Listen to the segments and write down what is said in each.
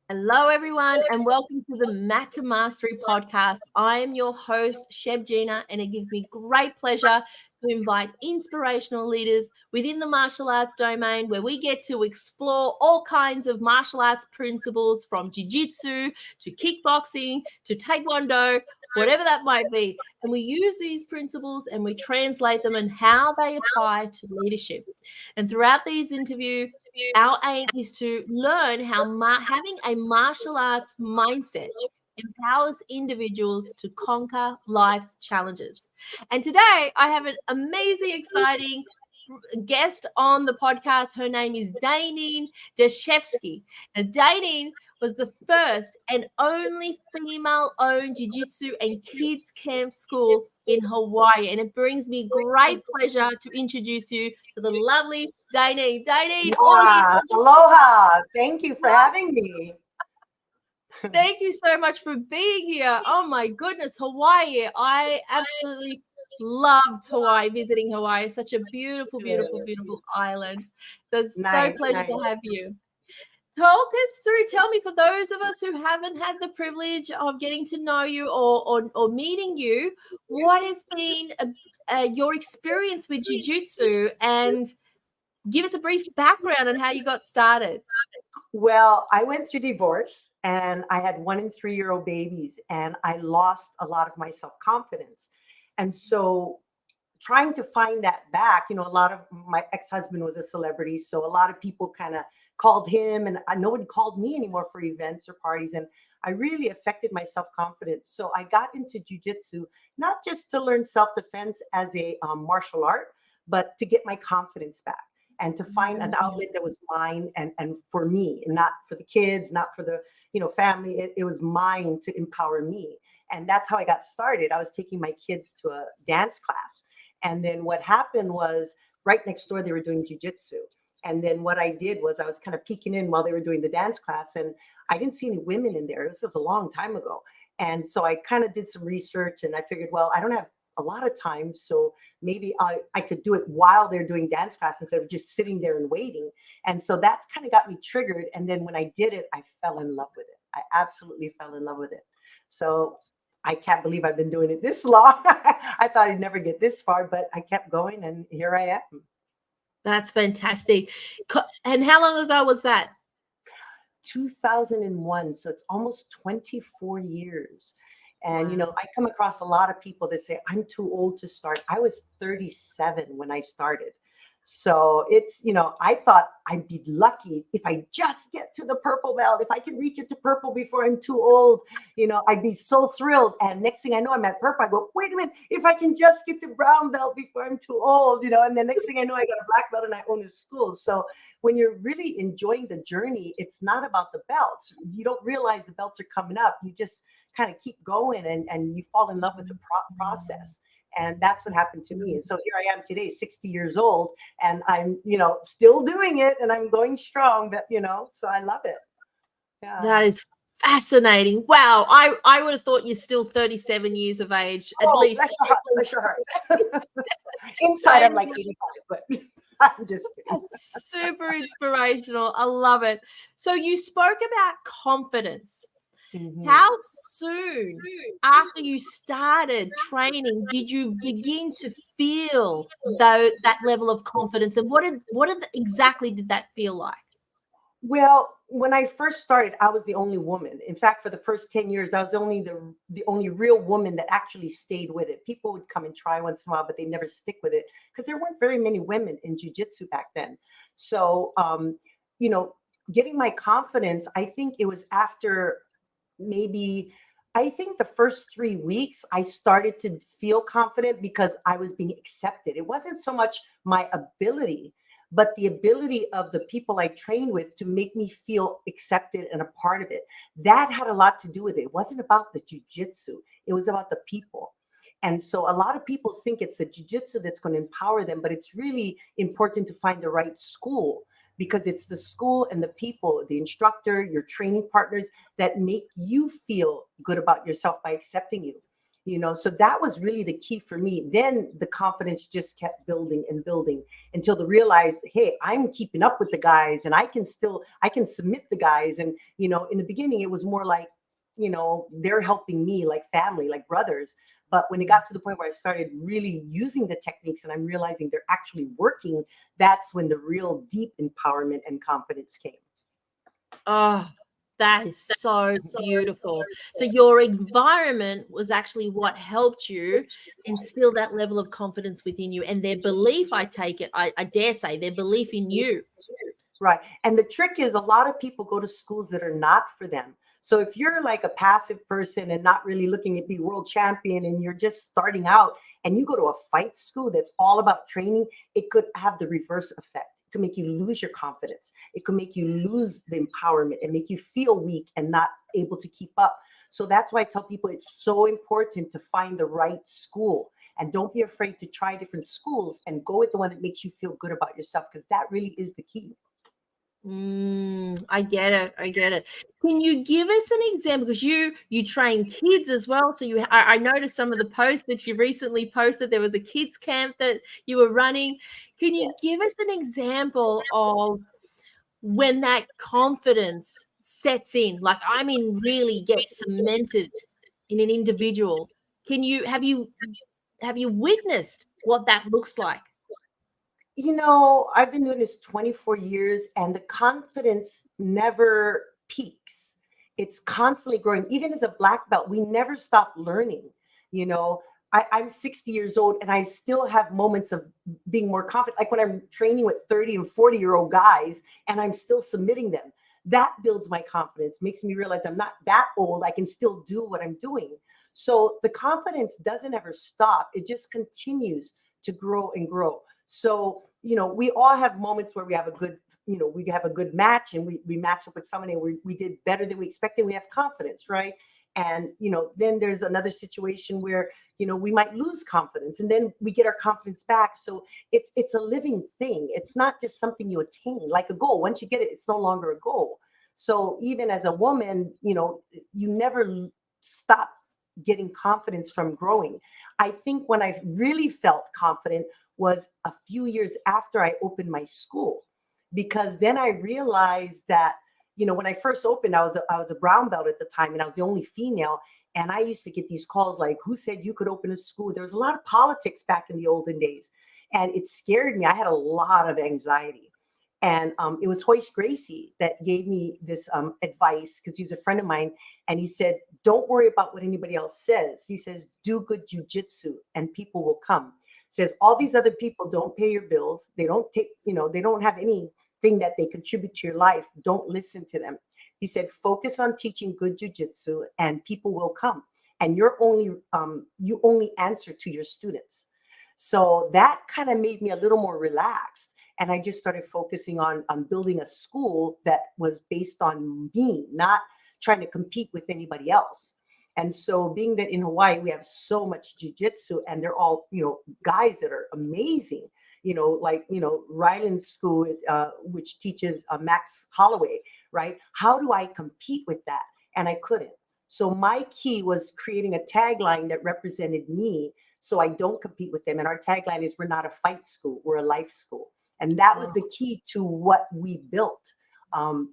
Hello, everyone, and welcome to the Mat to Mastery podcast. I am your host, Sheb Gina, and it gives me great pleasure to invite inspirational leaders within the martial arts domain where we get to explore all kinds of martial arts principles from Jiu-Jitsu to kickboxing to Taekwondo, whatever that might be. And we use these principles and we translate them and how they apply to leadership. And throughout these interviews, our aim is to learn how having a martial arts mindset empowers individuals to conquer life's challenges. And today I have an amazing, exciting guest on the podcast. Her name is Daynin Dashefsky. And Daynin was the first and only female-owned Jiu-Jitsu and kids camp school in Hawaii. And it brings me great pleasure to introduce you to the lovely Daynin. Daynin, awesome. Aloha. Thank you for having me. Thank you so much for being here. Oh my goodness, Hawaii. I absolutely loved Hawaii, visiting Hawaii. It's such a beautiful, beautiful, beautiful island. It's so pleasure to have you. Talk us through, tell me, for those of us who haven't had the privilege of getting to know you or meeting you, what has been your experience with Jiu-Jitsu, and give us a brief background on how you got started. Well, I went through divorce and I had 1 and 3-year-old babies, and I lost a lot of my self-confidence. And so trying to find that back, a lot of my ex-husband was a celebrity. So a lot of people kind of called him, and nobody called me anymore for events or parties. And I really affected my self-confidence. So I got into jiu-jitsu, not just to learn self-defense as a martial art, but to get my confidence back and to find an outlet that was mine and for me, and not for the kids, not for the family. It was mine to empower me. And that's how I got started. I was taking my kids to a dance class. And then what happened was, right next door, they were doing jiu-jitsu. And then what I did was I was kind of peeking in while they were doing the dance class, and I didn't see any women in there. This was a long time ago. And so I kind of did some research, and I figured, well, I don't have a lot of time, so maybe I could do it while they're doing dance class instead of just sitting there and waiting. And so that's kind of got me triggered. And then when I did it, I fell in love with it. I absolutely fell in love with it. So I can't believe I've been doing it this long. I thought I'd never get this far, but I kept going, and here I am. That's fantastic. And how long ago was that? 2001. So it's almost 24 years. And, I come across a lot of people that say, I'm too old to start. I was 37 when I started. So it's, I thought I'd be lucky if I just get to the purple belt. If I can reach it to purple before I'm too old, I'd be so thrilled. And next thing I know, I'm at purple. I go, wait a minute, if I can just get to brown belt before I'm too old, and the next thing I know, I got a black belt and I own a school. So when you're really enjoying the journey, it's not about the belts. You don't realize the belts are coming up. You just kind of keep going, and you fall in love with the process. And that's what happened to me. And so here I am today, 60 years old, and I'm, still doing it, and I'm going strong, but, so I love it. Yeah. That is fascinating. Wow. I would have thought you're still 37 years of age, at least. Bless your heart. Inside, I'm like 85, but I'm just kidding. That's super inspirational. I love it. So you spoke about confidence. Mm-hmm. How soon after you started training did you begin to feel that level of confidence, and what exactly did that feel like? Well, when I first started, I was the only woman. In fact, for the first 10 years, I was only the only real woman that actually stayed with it. People would come and try once in a while, but they never stick with it because there weren't very many women in jiu-jitsu back then. So, getting my confidence, I think it was after I think the first 3 weeks, I started to feel confident because I was being accepted. It wasn't so much my ability, but the ability of the people I trained with to make me feel accepted and a part of it. That had a lot to do with it. It wasn't about the jiu-jitsu. It was about the people. And so a lot of people think it's the jiu-jitsu that's going to empower them, but it's really important to find the right school, because it's the school and the people, the instructor, your training partners that make you feel good about yourself by accepting you. So that was really the key for me. Then the confidence just kept building and building until they realized, hey, I'm keeping up with the guys and I can submit the guys. And, in the beginning, it was more like, they're helping me like family, like brothers. But when it got to the point where I started really using the techniques and I'm realizing they're actually working, that's when the real deep empowerment and confidence came. Oh, that is so beautiful. So your environment was actually what helped you instill that level of confidence within you, and their belief, I take it, I dare say, their belief in you. Right. And the trick is a lot of people go to schools that are not for them. So if you're like a passive person and not really looking to be world champion and you're just starting out and you go to a fight school that's all about training, it could have the reverse effect. It could make you lose your confidence. It could make you lose the empowerment and make you feel weak and not able to keep up. So that's why I tell people it's so important to find the right school. And don't be afraid to try different schools and go with the one that makes you feel good about yourself, because that really is the key. I get it. I get it. Can you give us an example? Because you train kids as well. So I noticed some of the posts that you recently posted. There was a kids camp that you were running. Can you give us an example of when that confidence sets in? Like, I mean, really gets cemented in an individual. Have you witnessed what that looks like? I've been doing this 24 years and the confidence never peaks. It's constantly growing. Even as a black belt, we never stop learning. I'm 60 years old and I still have moments of being more confident. Like when I'm training with 30 and 40-year-old guys and I'm still submitting them. That builds my confidence, makes me realize I'm not that old. I can still do what I'm doing. So the confidence doesn't ever stop. It just continues to grow and grow. So, we all have moments where we have a good match and we match up with someone and we did better than we expected. We have confidence, right? And, then there's another situation where, we might lose confidence and then we get our confidence back. So it's a living thing. It's not just something you attain like a goal. Once you get it, it's no longer a goal. So even as a woman, you never stop getting confidence from growing. I think when I really felt confident was a few years after I opened my school, because then I realized that, when I first opened, I was a brown belt at the time and I was the only female. And I used to get these calls like, who said you could open a school? There was a lot of politics back in the olden days and it scared me. I had a lot of anxiety. And it was Hoist Gracie that gave me this advice, because he was a friend of mine. And he said, don't worry about what anybody else says. He says, do good jujitsu and people will come. Says all these other people don't pay your bills. They don't take, they don't have anything that they contribute to your life. Don't listen to them. He said, focus on teaching good jujitsu and people will come. And you only answer to your students. So that kind of made me a little more relaxed. And I just started focusing on building a school that was based on me, not trying to compete with anybody else. And so being that in Hawaii, we have so much jiu-jitsu and they're all, guys that are amazing, like, Ryland's school, which teaches Max Holloway, right? How do I compete with that? And I couldn't. So my key was creating a tagline that represented me so I don't compete with them. And our tagline is, we're not a fight school, we're a life school. And that was the key to what we built, and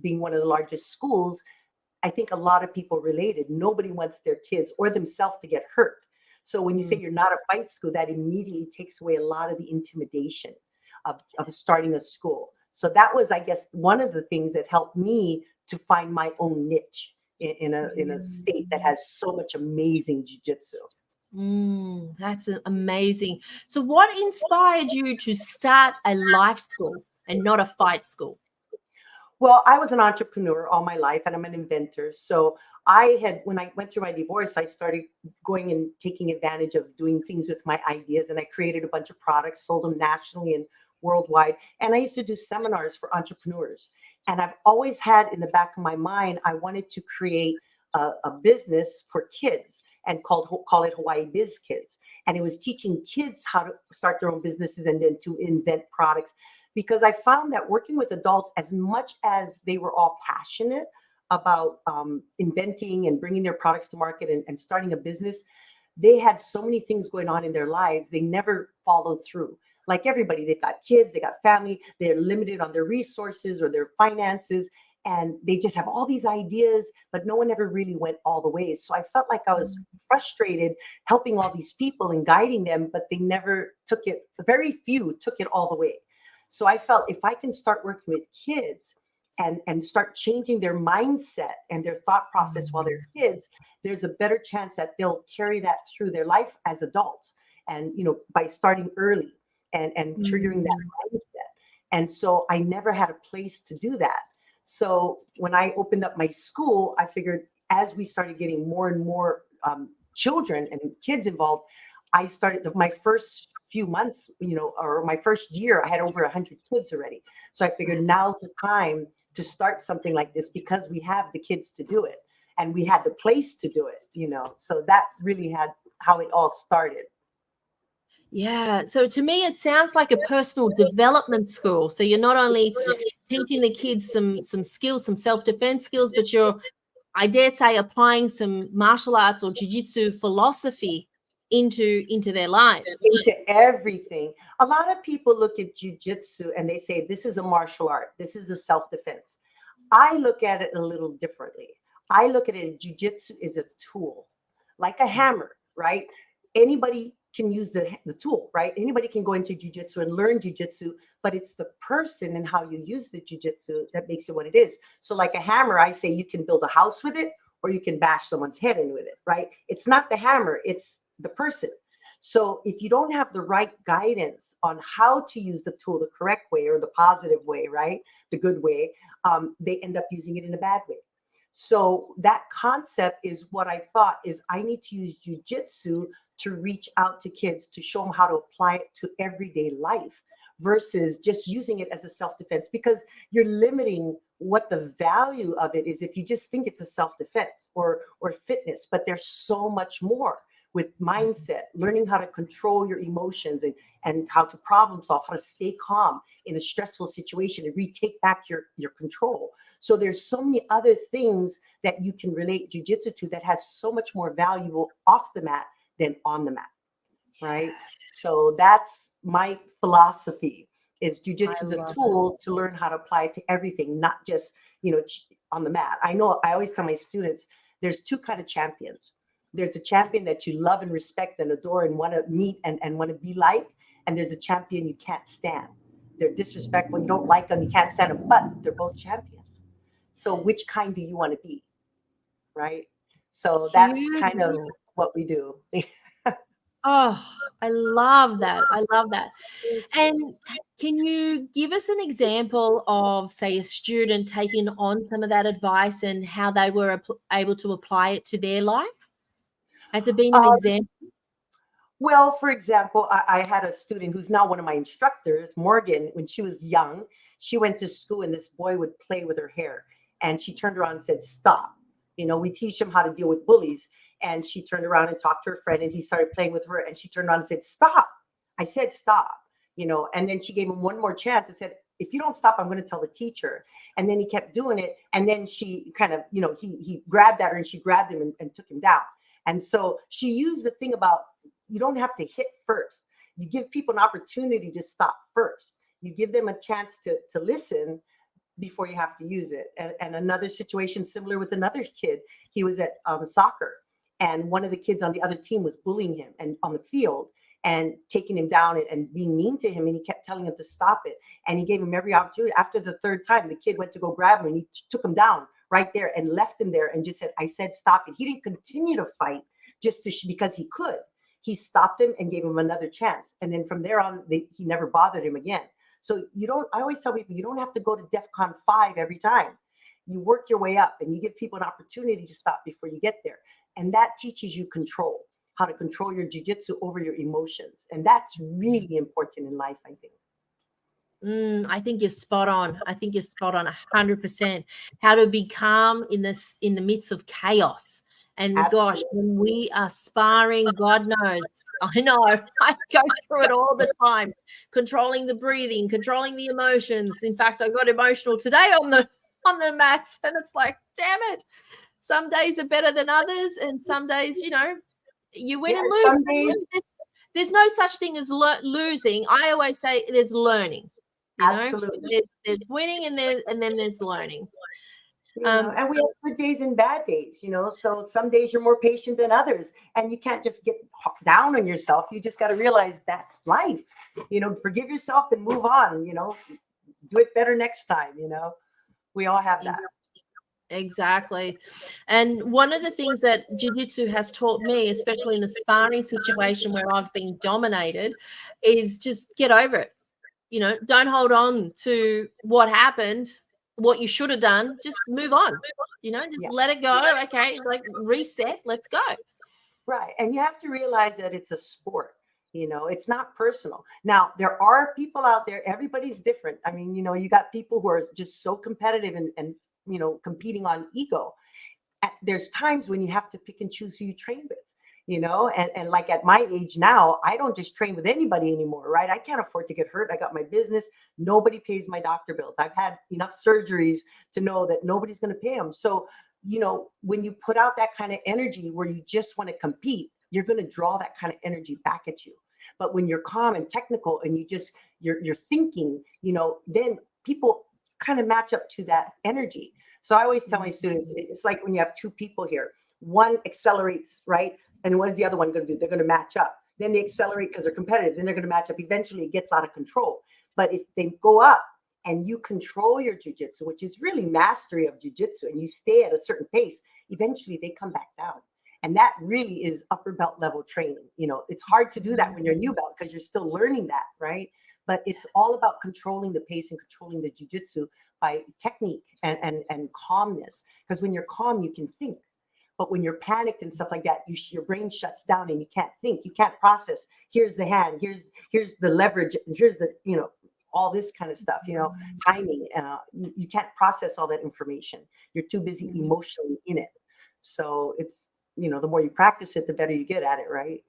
being one of the largest schools. I think a lot of people related. Nobody wants their kids or themselves to get hurt. So when you say you're not a fight school, that immediately takes away a lot of the intimidation of starting a school. So that was, I guess, one of the things that helped me to find my own niche in a state that has so much amazing jiu-jitsu. That's amazing. So what inspired you to start a life school and not a fight school? Well, I was an entrepreneur all my life and I'm an inventor. So when I went through my divorce, I started going and taking advantage of doing things with my ideas. And I created a bunch of products, sold them nationally and worldwide. And I used to do seminars for entrepreneurs. And I've always had in the back of my mind, I wanted to create a business for kids and call it Hawaii Biz Kids. And it was teaching kids how to start their own businesses and then to invent products. Because I found that working with adults, as much as they were all passionate, about inventing and bringing their products to market and starting a business, they had so many things going on in their lives. They never followed through. Like everybody, they've got kids, they got family, they're limited on their resources or their finances, and they just have all these ideas, but no one ever really went all the way. So I felt like I was frustrated helping all these people and guiding them, but they never took it, very few took it all the way. So I felt if I can start working with kids and start changing their mindset and their thought process while they're kids, there's a better chance that they'll carry that through their life as adults. And, by starting early and triggering that mindset. And so I never had a place to do that. So when I opened up my school, I figured as we started getting more and more children and kids involved, I started my first few months, or my first year, I had over 100 kids already. So I figured now's the time to start something like this because we have the kids to do it and we had the place to do it, So that really had how it all started. Yeah. So to me, it sounds like a personal development school. So you're not only teaching the kids some skills, some self-defense skills, but you're, I dare say, applying some martial arts or jiu-jitsu philosophy into their lives. Into everything. A lot of people look at jiu-jitsu and they say, this is a martial art. This is a self-defense. I look at it a little differently. I look at it, jiu-jitsu is a tool, like a hammer, right? Anybody can use the tool, right? Anybody can go into jiu-jitsu and learn jiu-jitsu, but it's the person and how you use the jiu-jitsu that makes it what it is. So like a hammer, I say you can build a house with it or you can bash someone's head in with it, right? It's not the hammer, it's the person. So if you don't have the right guidance on how to use the tool the correct way or the positive way, right? The good way, they end up using it in a bad way. So that concept is what I thought is I need to use jiu-jitsu to reach out to kids, to show them how to apply it to everyday life versus just using it as a self-defense, because you're limiting what the value of it is if you just think it's a self-defense or fitness. But there's so much more with mindset, learning how to control your emotions and how to problem solve, how to stay calm in a stressful situation and retake back your control. So there's so many other things that you can relate jiu-jitsu to that has so much more valuable off the mat than on the mat, right? So that's my philosophy is jiu-jitsu is a tool to learn how to apply it to everything, not just, on the mat. I always tell my students, there's two kind of champions. There's a champion that you love and respect and adore and want to meet and want to be like. And there's a champion you can't stand. They're disrespectful. You don't like them. You can't stand them, but they're both champions. So which kind do you want to be? Right. So that's kind of what we do. Oh, I love that. I love that. And can you give us an example of, say, a student taking on some of that advice and how they were able to apply it to their life? Has it been an example? Well, for example, I had a student who's now one of my instructors, Morgan. When she was young, she went to school and this boy would play with her hair. And she turned around and said, stop. We teach them how to deal with bullies. And she turned around and talked to her friend and he started playing with her. And she turned around and said, stop. I said, stop, and then she gave him one more chance and said, if you don't stop, I'm going to tell the teacher. And then he kept doing it. And then she kind of, he grabbed at her and she grabbed him and took him down. And so she used the thing about you don't have to hit first. You give people an opportunity to stop first. You give them a chance to listen before you have to use it. And another situation similar with another kid, he was at soccer. And one of the kids on the other team was bullying him and on the field and taking him down and being mean to him. And he kept telling him to stop it. And he gave him every opportunity. After the third time, the kid went to go grab him and he took him down right there and left him there and just said, I said, stop it. He didn't continue to fight just because he could. He stopped him and gave him another chance. And then from there on, he never bothered him again. So I always tell people, you don't have to go to DEFCON 5 every time. You work your way up and you give people an opportunity to stop before you get there. And that teaches you control, how to control your jiu-jitsu over your emotions. And that's really important in life, I think. I think you're spot on. I think you're spot on 100%. How to be calm in the midst of chaos. And gosh, when we are sparring, God knows, I know, I go through it all the time, controlling the breathing, controlling the emotions. In fact, I got emotional today on the on the mats, and it's like, damn it. Some days are better than others, and some days, you win Yeah, and lose. some days, There's no such thing as losing. I always say there's learning. absolutely. There's winning, and then there's learning. And we have good days and bad days, so some days you're more patient than others, and you can't just get down on yourself. You just got to realize that's life. Forgive yourself and move on. Do it better next time. We all have that. Exactly. And one of the things that Jiu-Jitsu has taught me, especially in a sparring situation where I've been dominated, is just get over it. Don't hold on to what happened, what you should have done. Just move on. Just let it go. Okay, like reset. Let's go. Right. And you have to realize that it's a sport. It's not personal. Now, there are people out there, everybody's different. I mean, you got people who are just so competitive and competing on ego. There's times when you have to pick and choose who you train with, and like at my age now, I don't just train with anybody anymore, right? I can't afford to get hurt. I got my business. Nobody pays my doctor bills. I've had enough surgeries to know that nobody's going to pay them. So, when you put out that kind of energy where you just want to compete, you're going to draw that kind of energy back at you. But when you're calm and technical and you're thinking, then people kind of match up to that energy. So I always tell my students, it's like when you have two people here, one accelerates, right? And what is the other one going to do? They're going to match up. Then they accelerate because they're competitive. Then they're going to match up. Eventually it gets out of control. But if they go up and you control your jiu-jitsu, which is really mastery of jiu-jitsu, and you stay at a certain pace, eventually they come back down. And that really is upper belt level training. It's hard to do that when you're a new belt because you're still learning that, right? But it's all about controlling the pace and controlling the jiu-jitsu by technique and calmness. Because when you're calm, you can think. But when you're panicked and stuff like that, your brain shuts down and you can't think. You can't process. Here's the hand. Here's the leverage. Here's the, all this kind of stuff, timing. You can't process all that information. You're too busy emotionally in it. So it's, the more you practice it, the better you get at it, right?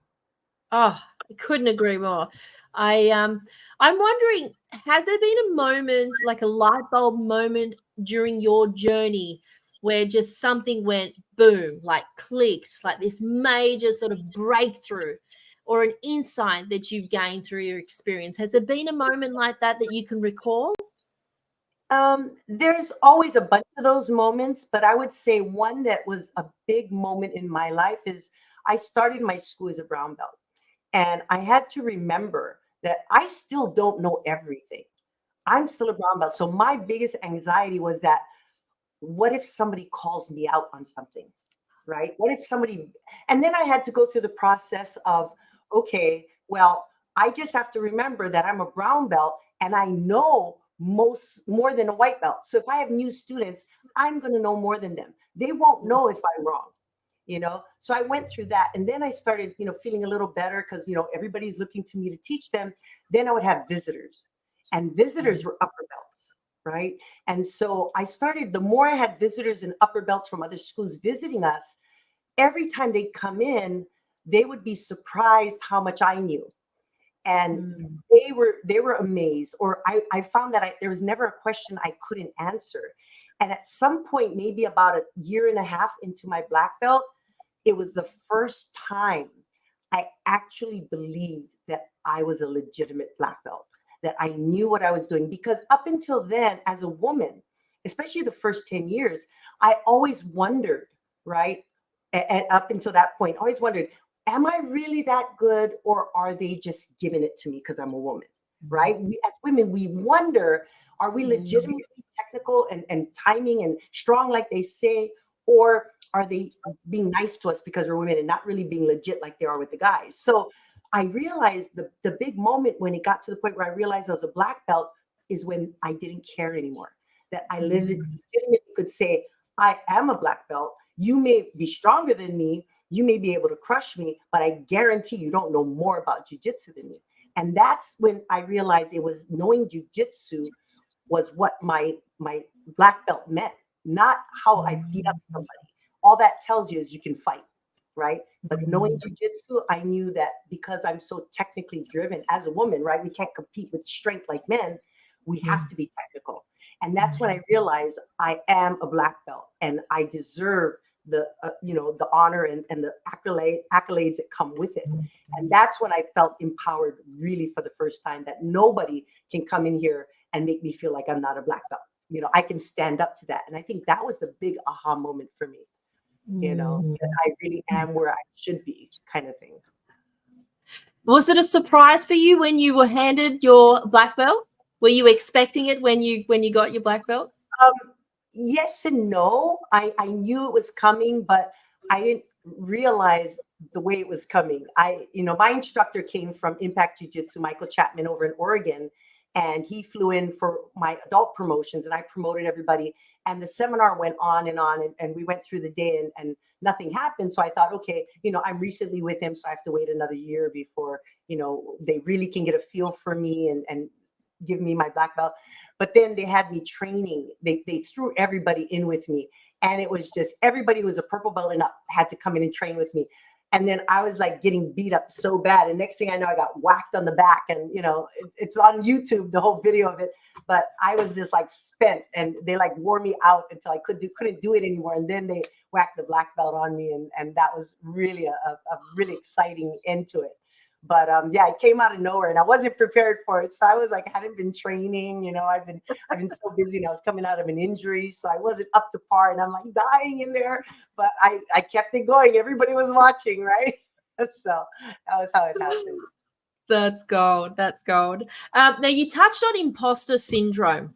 Oh, I couldn't agree more. I'm wondering, has there been a moment, like a light bulb moment during your journey where just something went boom, like clicked, like this major sort of breakthrough or an insight that you've gained through your experience? Has there been a moment like that you can recall? There's always a bunch of those moments, but I would say one that was a big moment in my life is I started my school as a brown belt. And I had to remember that I still don't know everything. I'm still a brown belt. So my biggest anxiety was that what if somebody calls me out on something, right? What if somebody, and then I had to go through the process of, okay, well, I just have to remember that I'm a brown belt and I know more than a white belt. So if I have new students, I'm going to know more than them. They won't know if I'm wrong. So I went through that, and then I started feeling a little better because everybody's looking to me to teach them. Then I would have visitors, and visitors were upper belts, right? And so I started, the more I had visitors and upper belts from other schools visiting us, every time they'd come in, they would be surprised how much I knew, and they were amazed. Or I found that there was never a question I couldn't answer. And at some point, maybe about a year and a half into my black belt, it was the first time I actually believed that I was a legitimate black belt, that I knew what I was doing. Because up until then, as a woman, especially the first 10 years, I always wondered, right? And up until that point, I always wondered, am I really that good, or are they just giving it to me because I'm a woman, right? As women, we wonder, are we legitimately technical and timing and strong like they say, or are they being nice to us because we're women and not really being legit like they are with the guys? So I realized the big moment when it got to the point where I realized I was a black belt is when I didn't care anymore. That I legitimately could say, I am a black belt. You may be stronger than me. You may be able to crush me, but I guarantee you don't know more about jiu-jitsu than me. And that's when I realized it was knowing jiu-jitsu was what my black belt meant, not how I beat up somebody. All that tells you is you can fight, right? But knowing jiu-jitsu, I knew that because I'm so technically driven as a woman, right? We can't compete with strength like men. We have to be technical. And that's when I realized I am a black belt and I deserve the, the honor and the accolades that come with it. And that's when I felt empowered really for the first time, that nobody can come in here and make me feel like I'm not a black belt. I can stand up to that. And I think that was the big aha moment for me, that I really am where I should be, kind of thing. Was it a surprise for you when you were handed your black belt? Were you expecting it when you got your black belt? Yes and no. I knew it was coming, but I didn't realize the way it was coming. My instructor came from Impact Jiu-Jitsu, Michael Chapman, over in Oregon, and he flew in for my adult promotions, and I promoted everybody. And the seminar went on, and we went through the day, and nothing happened. So I thought, okay, I'm recently with him, so I have to wait another year before, they really can get a feel for me and give me my black belt. But then they had me training. They threw everybody in with me. And it was just, everybody who was a purple belt and up had to come in and train with me. And then I was like getting beat up so bad. And next thing I know, I got whacked on the back. And, it's on YouTube, the whole video of it. But I was just like spent, and they like wore me out until I couldn't do it anymore. And then they whacked the black belt on me. And that was really a really exciting end to it. But it came out of nowhere, and I wasn't prepared for it. So I was like, hadn't been training, I've been so busy, and I was coming out of an injury, so I wasn't up to par, and I'm like dying in there. But I kept it going. Everybody was watching, right? So that was how it happened. That's gold. That's gold. Now you touched on imposter syndrome.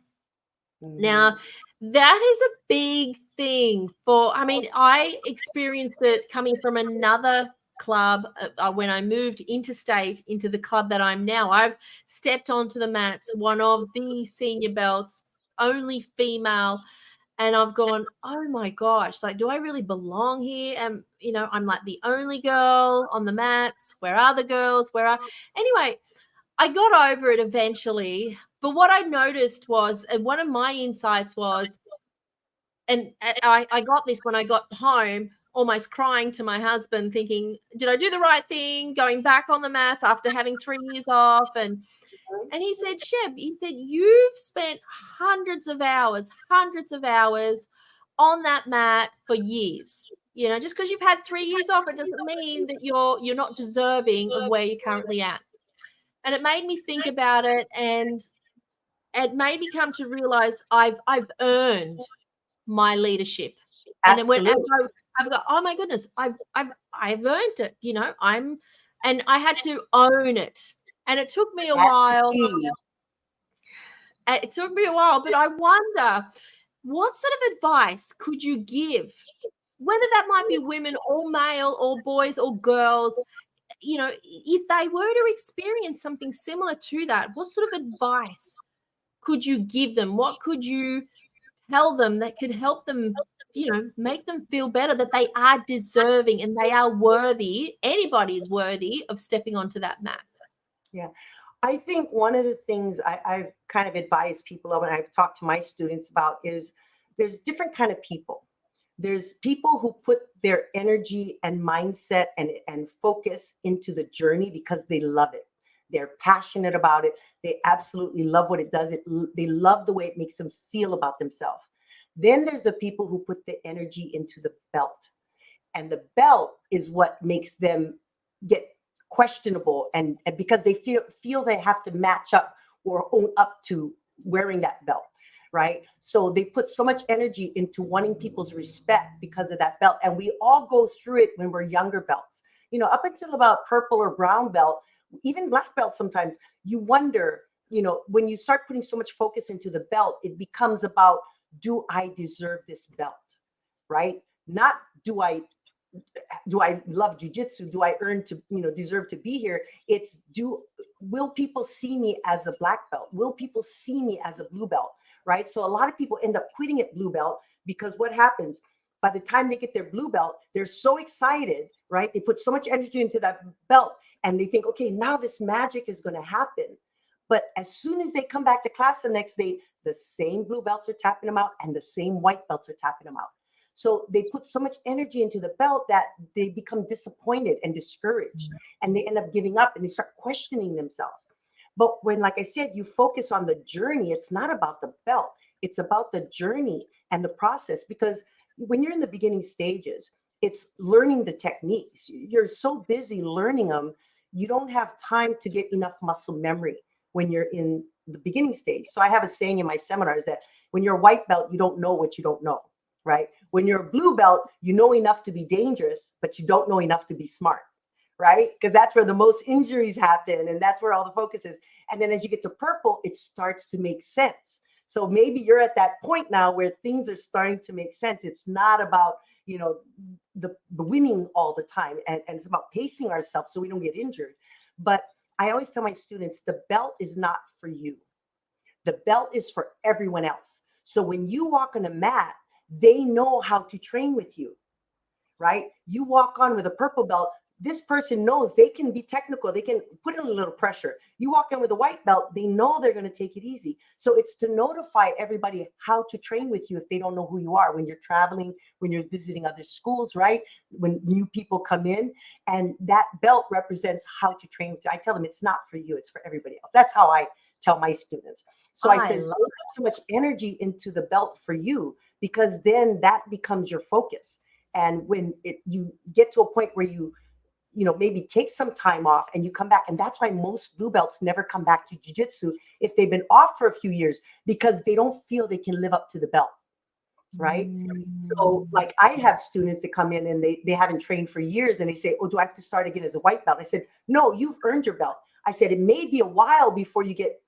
Mm-hmm. Now that is a big thing I experienced it coming from another club when I moved interstate into the club that I'm now. I've stepped onto the mats, one of the senior belts, only female, and I've gone, oh my gosh, like, do I really belong here? And I'm like the only girl on the mats. Where are the girls? Anyway, I got over it eventually. But what I noticed was, and one of my insights was, and I got this when I got home, almost crying to my husband, thinking, did I do the right thing going back on the mats after having 3 years off? And he said, Sheb, you've spent hundreds of hours on that mat for years. Just because you've had 3 years off, it doesn't mean that you're not deserving of where you're currently at. And it made me think about it, and it made me come to realize I've earned my leadership. Absolutely. And I've got, oh my goodness, I've earned it. And I had to own it. And it took me a while. It took me a while, but I wonder, what sort of advice could you give, whether that might be women or male or boys or girls, if they were to experience something similar to that? What sort of advice could you give them? What could you tell them that could help them, make them feel better, that they are deserving and they are worthy, anybody is worthy of stepping onto that mat? Yeah. I think one of the things I've kind of advised people of, and I've talked to my students about, is there's different kind of people. There's people who put their energy and mindset and focus into the journey because they love it. They're passionate about it. They absolutely love what it does. They love the way it makes them feel about themselves. Then there's the people who put the energy into the belt. And the belt is what makes them get questionable, and because they feel they have to match up or own up to wearing that belt, right? So they put so much energy into wanting people's respect because of that belt. And we all go through it when we're younger belts, up until about purple or brown belt, even black belt. Sometimes you wonder, when you start putting so much focus into the belt, it becomes about, do I deserve this belt, right? Not do I love jiu-jitsu? Do I earn to, deserve to be here? It's, will people see me as a black belt? Will people see me as a blue belt, right? So a lot of people end up quitting at blue belt, because what happens, by the time they get their blue belt, they're so excited, right? They put so much energy into that belt, and they think, okay, now this magic is going to happen. But as soon as they come back to class the next day, the same blue belts are tapping them out, and the same white belts are tapping them out. So they put so much energy into the belt that they become disappointed and discouraged, and they end up giving up, and they start questioning themselves. But when, like I said, you focus on the journey, it's not about the belt. It's about the journey and the process, because when you're in the beginning stages, it's learning the techniques. You're so busy learning them, you don't have time to get enough muscle memory when you're in the beginning stage. So I have a saying in my seminars that when you're a white belt, you don't know what you don't know, right? When you're a blue belt, you know enough to be dangerous, but you don't know enough to be smart, right? Because that's where the most injuries happen, and that's where all the focus is. And then as you get to purple, it starts to make sense. So maybe you're at that point now where things are starting to make sense. It's not about, the winning all the time, and it's about pacing ourselves so we don't get injured. But I always tell my students, the belt is not for you. The belt is for everyone else. So when you walk on a mat, they know how to train with you, right? You walk on with a purple belt, this person knows they can be technical. They can put in a little pressure. You walk in with a white belt, they know they're going to take it easy. So it's to notify everybody how to train with you if they don't know who you are, when you're traveling, when you're visiting other schools, right? When new people come in, and that belt represents how to train with you. I tell them it's not for you, it's for everybody else. That's how I tell my students. So I said, don't put so much energy into the belt for you, because then that becomes your focus. And when you get to a point where you maybe take some time off and you come back. And that's why most blue belts never come back to jiu-jitsu if they've been off for a few years, because they don't feel they can live up to the belt, right? So like I have students that come in and they haven't trained for years, and they say, oh, do I have to start again as a white belt? I said, no, you've earned your belt. I said, it may be a while before you get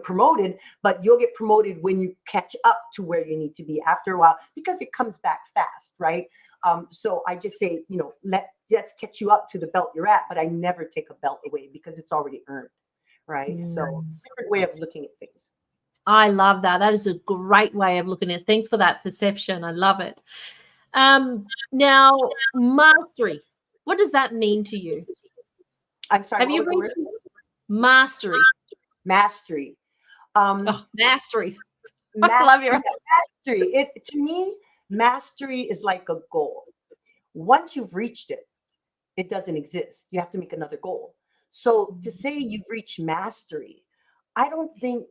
promoted, but you'll get promoted when you catch up to where you need to be after a while, because it comes back fast, right? So I just say, let's catch you up to the belt you're at, but I never take a belt away because it's already earned, right? So it's a different way of looking at things. I love that. That is a great way of looking at it. Thanks for that perception. I love it. Now, mastery. What does that mean to you? I'm sorry. Have you reached mastery? Mastery. Mastery. I love your mastery. To me, mastery is like a goal. Once you've reached it, it doesn't exist. You have to make another goal. So to say you've reached mastery, I don't think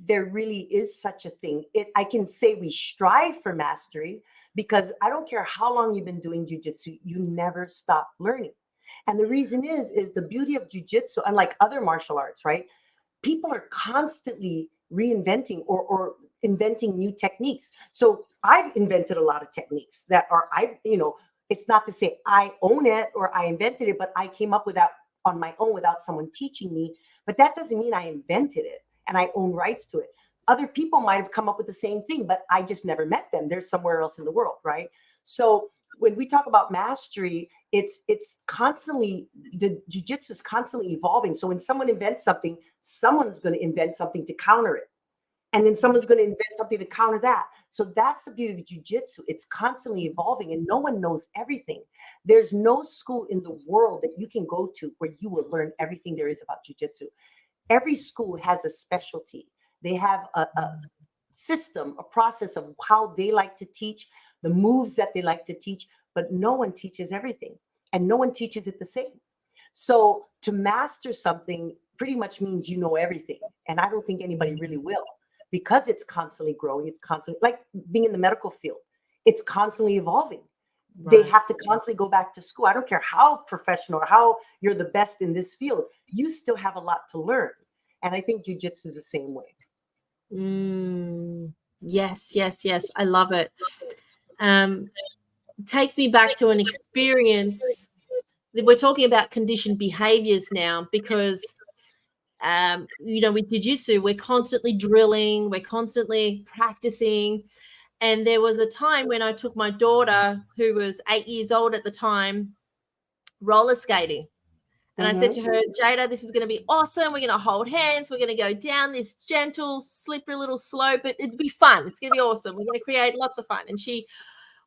there really is such a thing. I can say we strive for mastery, because I don't care how long you've been doing jiu-jitsu, you never stop learning. And the reason is the beauty of jiu-jitsu, unlike other martial arts, right? People are constantly reinventing or inventing new techniques. So I've invented a lot of techniques that are, it's not to say I own it or I invented it, but I came up with that on my own without someone teaching me. But that doesn't mean I invented it and I own rights to it. Other people might have come up with the same thing, but I just never met them. They're somewhere else in the world, right? So when we talk about mastery, it's constantly, the jiu-jitsu is constantly evolving. So when someone invents something, someone's going to invent something to counter it. And then someone's going to invent something to counter that. So that's the beauty of jiu-jitsu. It's constantly evolving, and no one knows everything. There's no school in the world that you can go to where you will learn everything there is about jiu-jitsu. Every school has a specialty. They have a system, a process of how they like to teach, the moves that they like to teach, but no one teaches everything, and no one teaches it the same. So to master something pretty much means you know everything. And I don't think anybody really will, because it's constantly growing. It's constantly, like being in the medical field, it's constantly evolving. Right. They have to constantly go back to school. I don't care how professional or how you're the best in this field, you still have a lot to learn. And I think jiu-jitsu is the same way. Yes. I love it. Takes me back to an experience. We're talking about conditioned behaviors now, because with jiu-jitsu, we're constantly drilling, we're constantly practicing. And there was a time when I took my daughter, who was 8 years old at the time, roller skating. And I said to her, Jada, this is going to be awesome. We're going to hold hands. We're going to go down this gentle, slippery little slope. It'd be fun. It's going to be awesome. We're going to create lots of fun. And she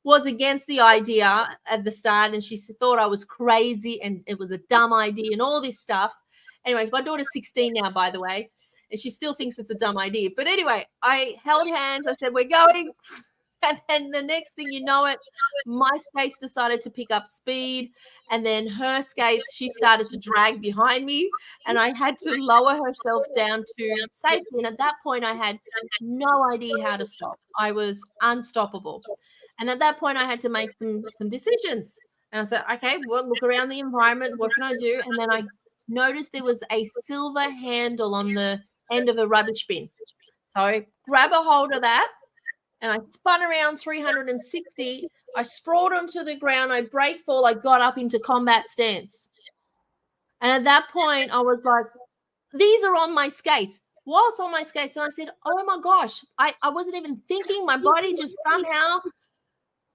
was against the idea at the start, and she thought I was crazy and it was a dumb idea and all this stuff. Anyway, my daughter's 16 now, by the way, and she still thinks it's a dumb idea. But anyway, I held hands. I said, we're going. And then the next thing you know it, my skates decided to pick up speed. And then her skates, she started to drag behind me. And I had to lower herself down to safety. And at that point, I had no idea how to stop. I was unstoppable. And at that point, I had to make some decisions. And I said, okay, well, look around the environment. What can I do? And then I noticed there was a silver handle on the end of a rubbish bin. So I grab a hold of that and I spun around 360. I sprawled onto the ground. I break fall. I got up into combat stance. And at that point, I was like, these are on my skates. Whilst on my skates. And I said, oh my gosh, I wasn't even thinking. My body just somehow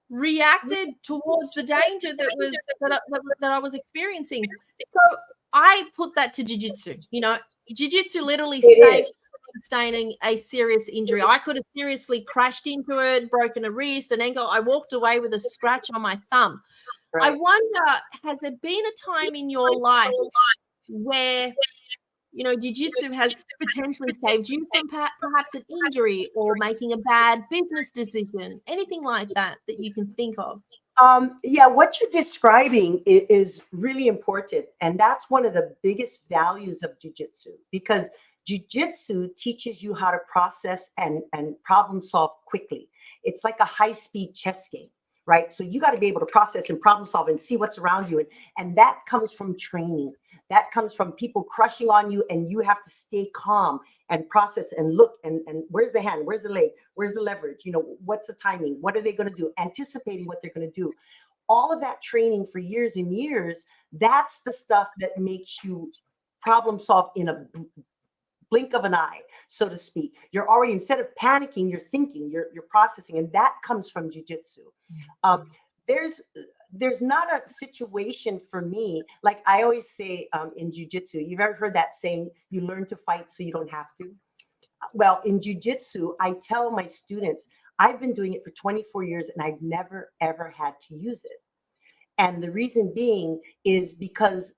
reacted towards the danger that I was experiencing. So I put that to jiu-jitsu. You know, jiu-jitsu literally saved sustaining a serious injury. I could have seriously crashed into it, broken a wrist, an ankle. I walked away with a scratch on my thumb. Right. I wonder, has there been a time in your life where, you know, jiu-jitsu has potentially saved you from perhaps an injury or making a bad business decision, anything like that you can think of? Yeah, what you're describing is really important. And that's one of the biggest values of jiu-jitsu, because jiu-jitsu teaches you how to process and problem solve quickly. It's like a high-speed chess game, right? So you got to be able to process and problem solve and see what's around you. And that comes from training. That comes from people crushing on you, and you have to stay calm and process and look and where's the hand, where's the leg, where's the leverage, you know, what's the timing, what are they going to do, anticipating what they're going to do. All of that training for years and years, that's the stuff that makes you problem solve in a blink of an eye, so to speak. You're already, instead of panicking, you're thinking, you're processing, and that comes from jiu-jitsu. There's not a situation for me, like I always say in jiu-jitsu, you've ever heard that saying, you learn to fight so you don't have to? Well, in jiu-jitsu, I tell my students, I've been doing it for 24 years and I've never, ever had to use it. And the reason being is because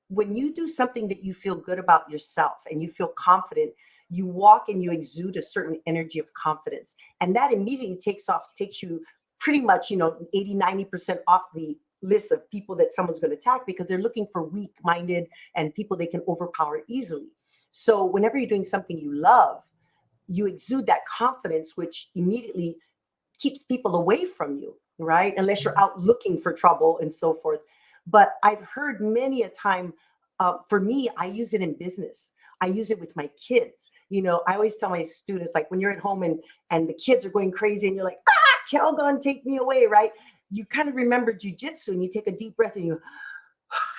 when you do something that you feel good about yourself and you feel confident, you walk and you exude a certain energy of confidence. And that immediately takes you pretty much, 80, 90% off the list of people that someone's going to attack, because they're looking for weak-minded and people they can overpower easily. So whenever you're doing something you love, you exude that confidence, which immediately keeps people away from you, right? Unless you're out looking for trouble and so forth. But I've heard many a time, for me, I use it in business. I use it with my kids. I always tell my students, like when you're at home and the kids are going crazy and you're like, Calgon, take me away, right? You kind of remember jiu-jitsu and you take a deep breath and you,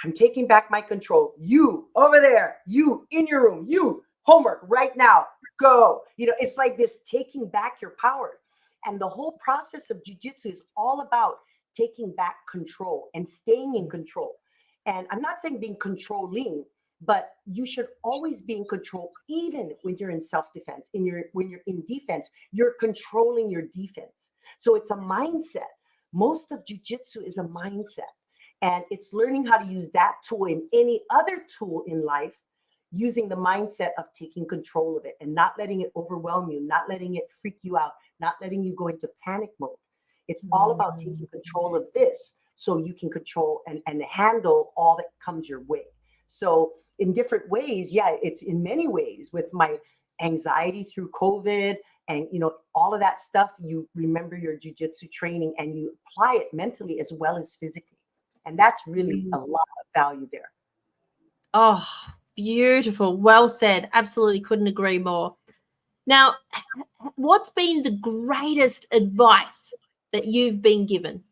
I'm taking back my control. You over there, you in your room, you homework right now, go. It's like this taking back your power. And the whole process of jiu-jitsu is all about taking back control and staying in control. And I'm not saying being controlling, but you should always be in control, even when you're in self-defense. When you're in defense, you're controlling your defense. So it's a mindset. Most of jiu-jitsu is a mindset. And it's learning how to use that tool in any other tool in life, using the mindset of taking control of it and not letting it overwhelm you, not letting it freak you out, not letting you go into panic mode. It's all about taking control of this so you can control and handle all that comes your way. So in different ways, it's in many ways with my anxiety through COVID and, all of that stuff, you remember your jiu-jitsu training and you apply it mentally as well as physically. And that's really a lot of value there. Oh, beautiful. Well said. Absolutely couldn't agree more. Now, what's been the greatest advice that you've been given?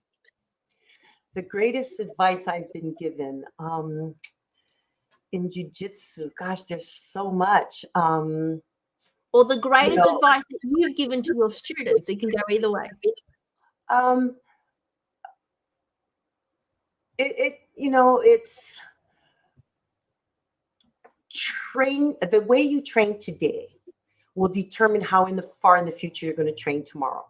The greatest advice I've been given in jiu-jitsu, gosh, there's so much. Or the greatest advice that you've given to your students. It can go either way. It's the way you train today will determine how far in the future you're going to train tomorrow.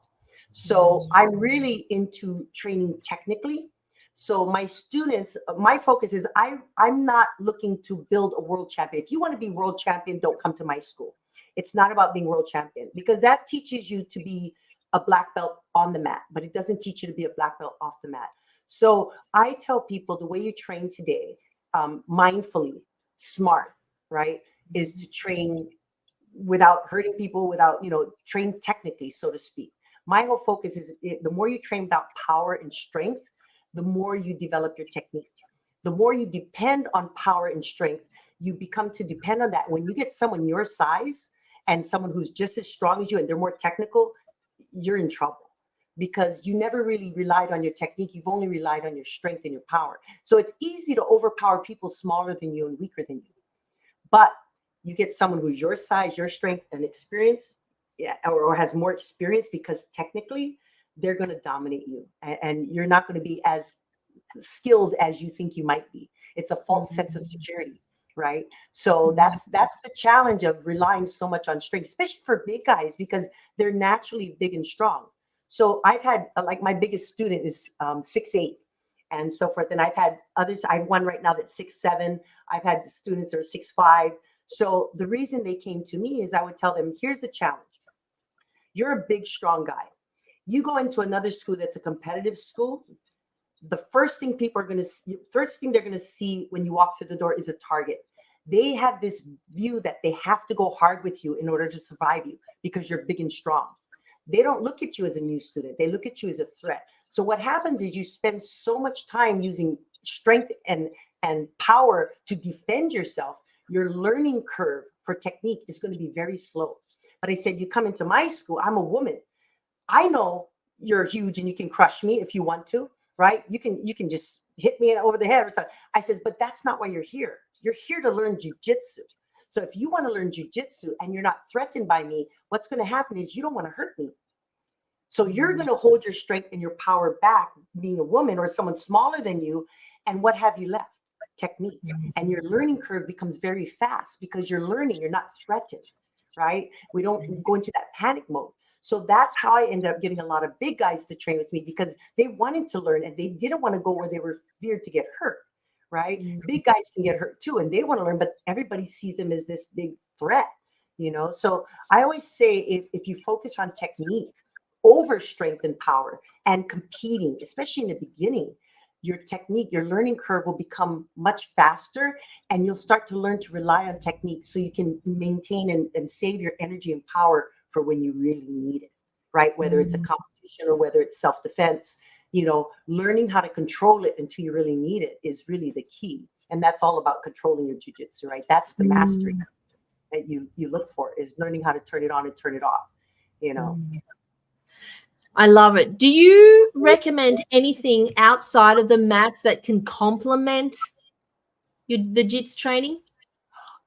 So I'm really into training technically. So my students, my focus is I'm not looking to build a world champion. If you want to be world champion, don't come to my school. It's not about being world champion, because that teaches you to be a black belt on the mat, but it doesn't teach you to be a black belt off the mat. So I tell people the way you train today, mindfully, smart, right, is to train without hurting people, without, train technically, so to speak. My whole focus is the more you train without power and strength, the more you develop your technique. The more you depend on power and strength, you become to depend on that. When you get someone your size and someone who's just as strong as you and they're more technical, you're in trouble because you never really relied on your technique. You've only relied on your strength and your power. So it's easy to overpower people smaller than you and weaker than you. But you get someone who's your size, your strength and experience, or has more experience, because technically they're going to dominate you and you're not going to be as skilled as you think you might be. It's a false sense of security, right? So that's the challenge of relying so much on strength, especially for big guys, because they're naturally big and strong. So I've had, like, my biggest student is 6'8", and so forth. And I've had others. I have one right now that's 6'7". I've had students that are 6'5". So the reason they came to me is I would tell them, here's the challenge. You're a big, strong guy. You go into another school that's a competitive school. The first thing they're going to see when you walk through the door is a target. They have this view that they have to go hard with you in order to survive you because you're big and strong. They don't look at you as a new student. They look at you as a threat. So what happens is you spend so much time using strength and power to defend yourself. Your learning curve for technique is going to be very slow. But I said, you come into my school, I'm a woman. I know you're huge and you can crush me if you want to, right? You can just hit me over the head or something. I said, but that's not why you're here. You're here to learn jiu-jitsu. So if you want to learn jiu-jitsu and you're not threatened by me, what's going to happen is you don't want to hurt me. So you're going to hold your strength and your power back, being a woman or someone smaller than you. And what have you left? Technique. And your learning curve becomes very fast because you're learning, you're not threatened, right? We don't go into that panic mode. So that's how I ended up getting a lot of big guys to train with me, because they wanted to learn and they didn't want to go where they were feared to get hurt, right? Big guys can get hurt too, and they want to learn, but everybody sees them as this big threat, So I always say, if you focus on technique over strength and power and competing, especially in the beginning, your technique, your learning curve will become much faster, and you'll start to learn to rely on technique so you can maintain and save your energy and power for when you really need it, right? Whether it's a competition or whether it's self-defense, learning how to control it until you really need it is really the key. And that's all about controlling your jiu-jitsu, right? That's the mastery that you look for, is learning how to turn it on and turn it off, I love it. Do you recommend anything outside of the mats that can complement the jits training?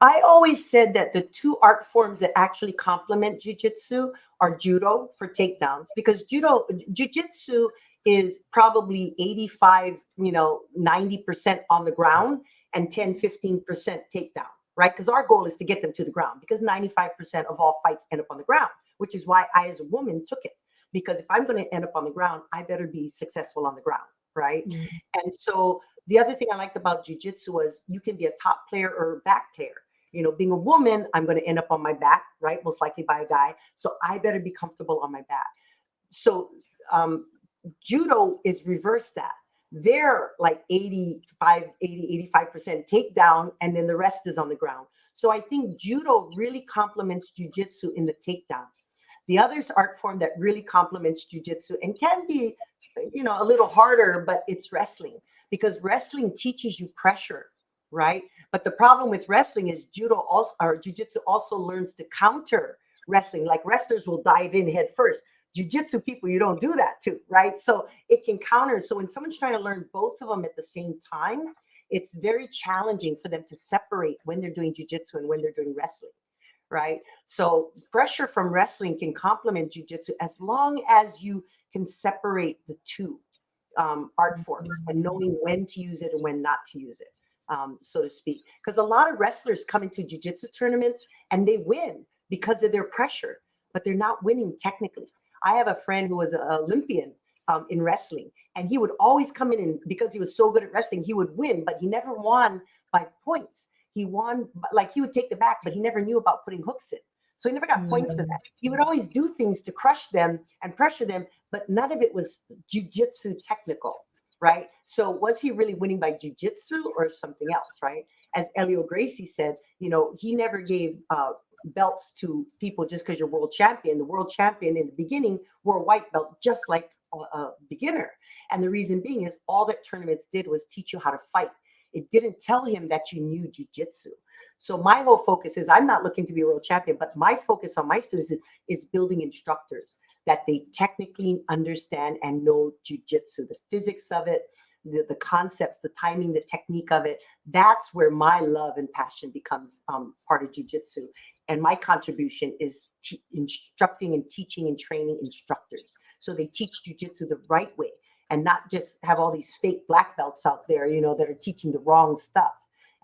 I always said that the two art forms that actually complement jiu-jitsu are judo for takedowns, because jiu-jitsu is probably 85, 90% on the ground and 10, 15% takedown, right? Because our goal is to get them to the ground, because 95% of all fights end up on the ground, which is why I, as a woman, took it. Because if I'm going to end up on the ground, I better be successful on the ground, right? And so the other thing I liked about jiu-jitsu was you can be a top player or a back player. Being a woman, I'm going to end up on my back, right? Most likely by a guy. So I better be comfortable on my back. So judo is reverse that. They're like 85% takedown, and then the rest is on the ground. So I think judo really complements jiu-jitsu in the takedown. The other art form that really complements jiu-jitsu and can be, a little harder, but it's wrestling, because wrestling teaches you pressure, right? But the problem with wrestling is jiu-jitsu also learns to counter wrestling. Like, wrestlers will dive in head first. Jiu-jitsu people, you don't do that too, right? So it can counter. So when someone's trying to learn both of them at the same time, it's very challenging for them to separate when they're doing jiu-jitsu and when they're doing wrestling, right? So pressure from wrestling can complement jiu-jitsu as long as you can separate the two art forms and knowing when to use it and when not to use it, so to speak. Because a lot of wrestlers come into jiu-jitsu tournaments and they win because of their pressure, but they're not winning technically. I have a friend who was an Olympian in wrestling, and he would always come in, and because he was so good at wrestling, he would win, but he never won by points. He won, like, he would take the back, but he never knew about putting hooks in. So he never got points for that. He would always do things to crush them and pressure them, but none of it was jiu-jitsu technical, right? So was he really winning by jiu-jitsu or something else, right? As Elio Gracie said, he never gave belts to people just because you're world champion. The world champion in the beginning wore a white belt just like a beginner. And the reason being is all that tournaments did was teach you how to fight. It didn't tell him that you knew jiu-jitsu. So my whole focus is I'm not looking to be a world champion, but my focus on my students is building instructors that they technically understand and know jiu-jitsu, the physics of it, the concepts, the timing, the technique of it. That's where my love and passion becomes part of jiu-jitsu. And my contribution is instructing and teaching and training instructors. So they teach jiu-jitsu the right way and not just have all these fake black belts out there, that are teaching the wrong stuff.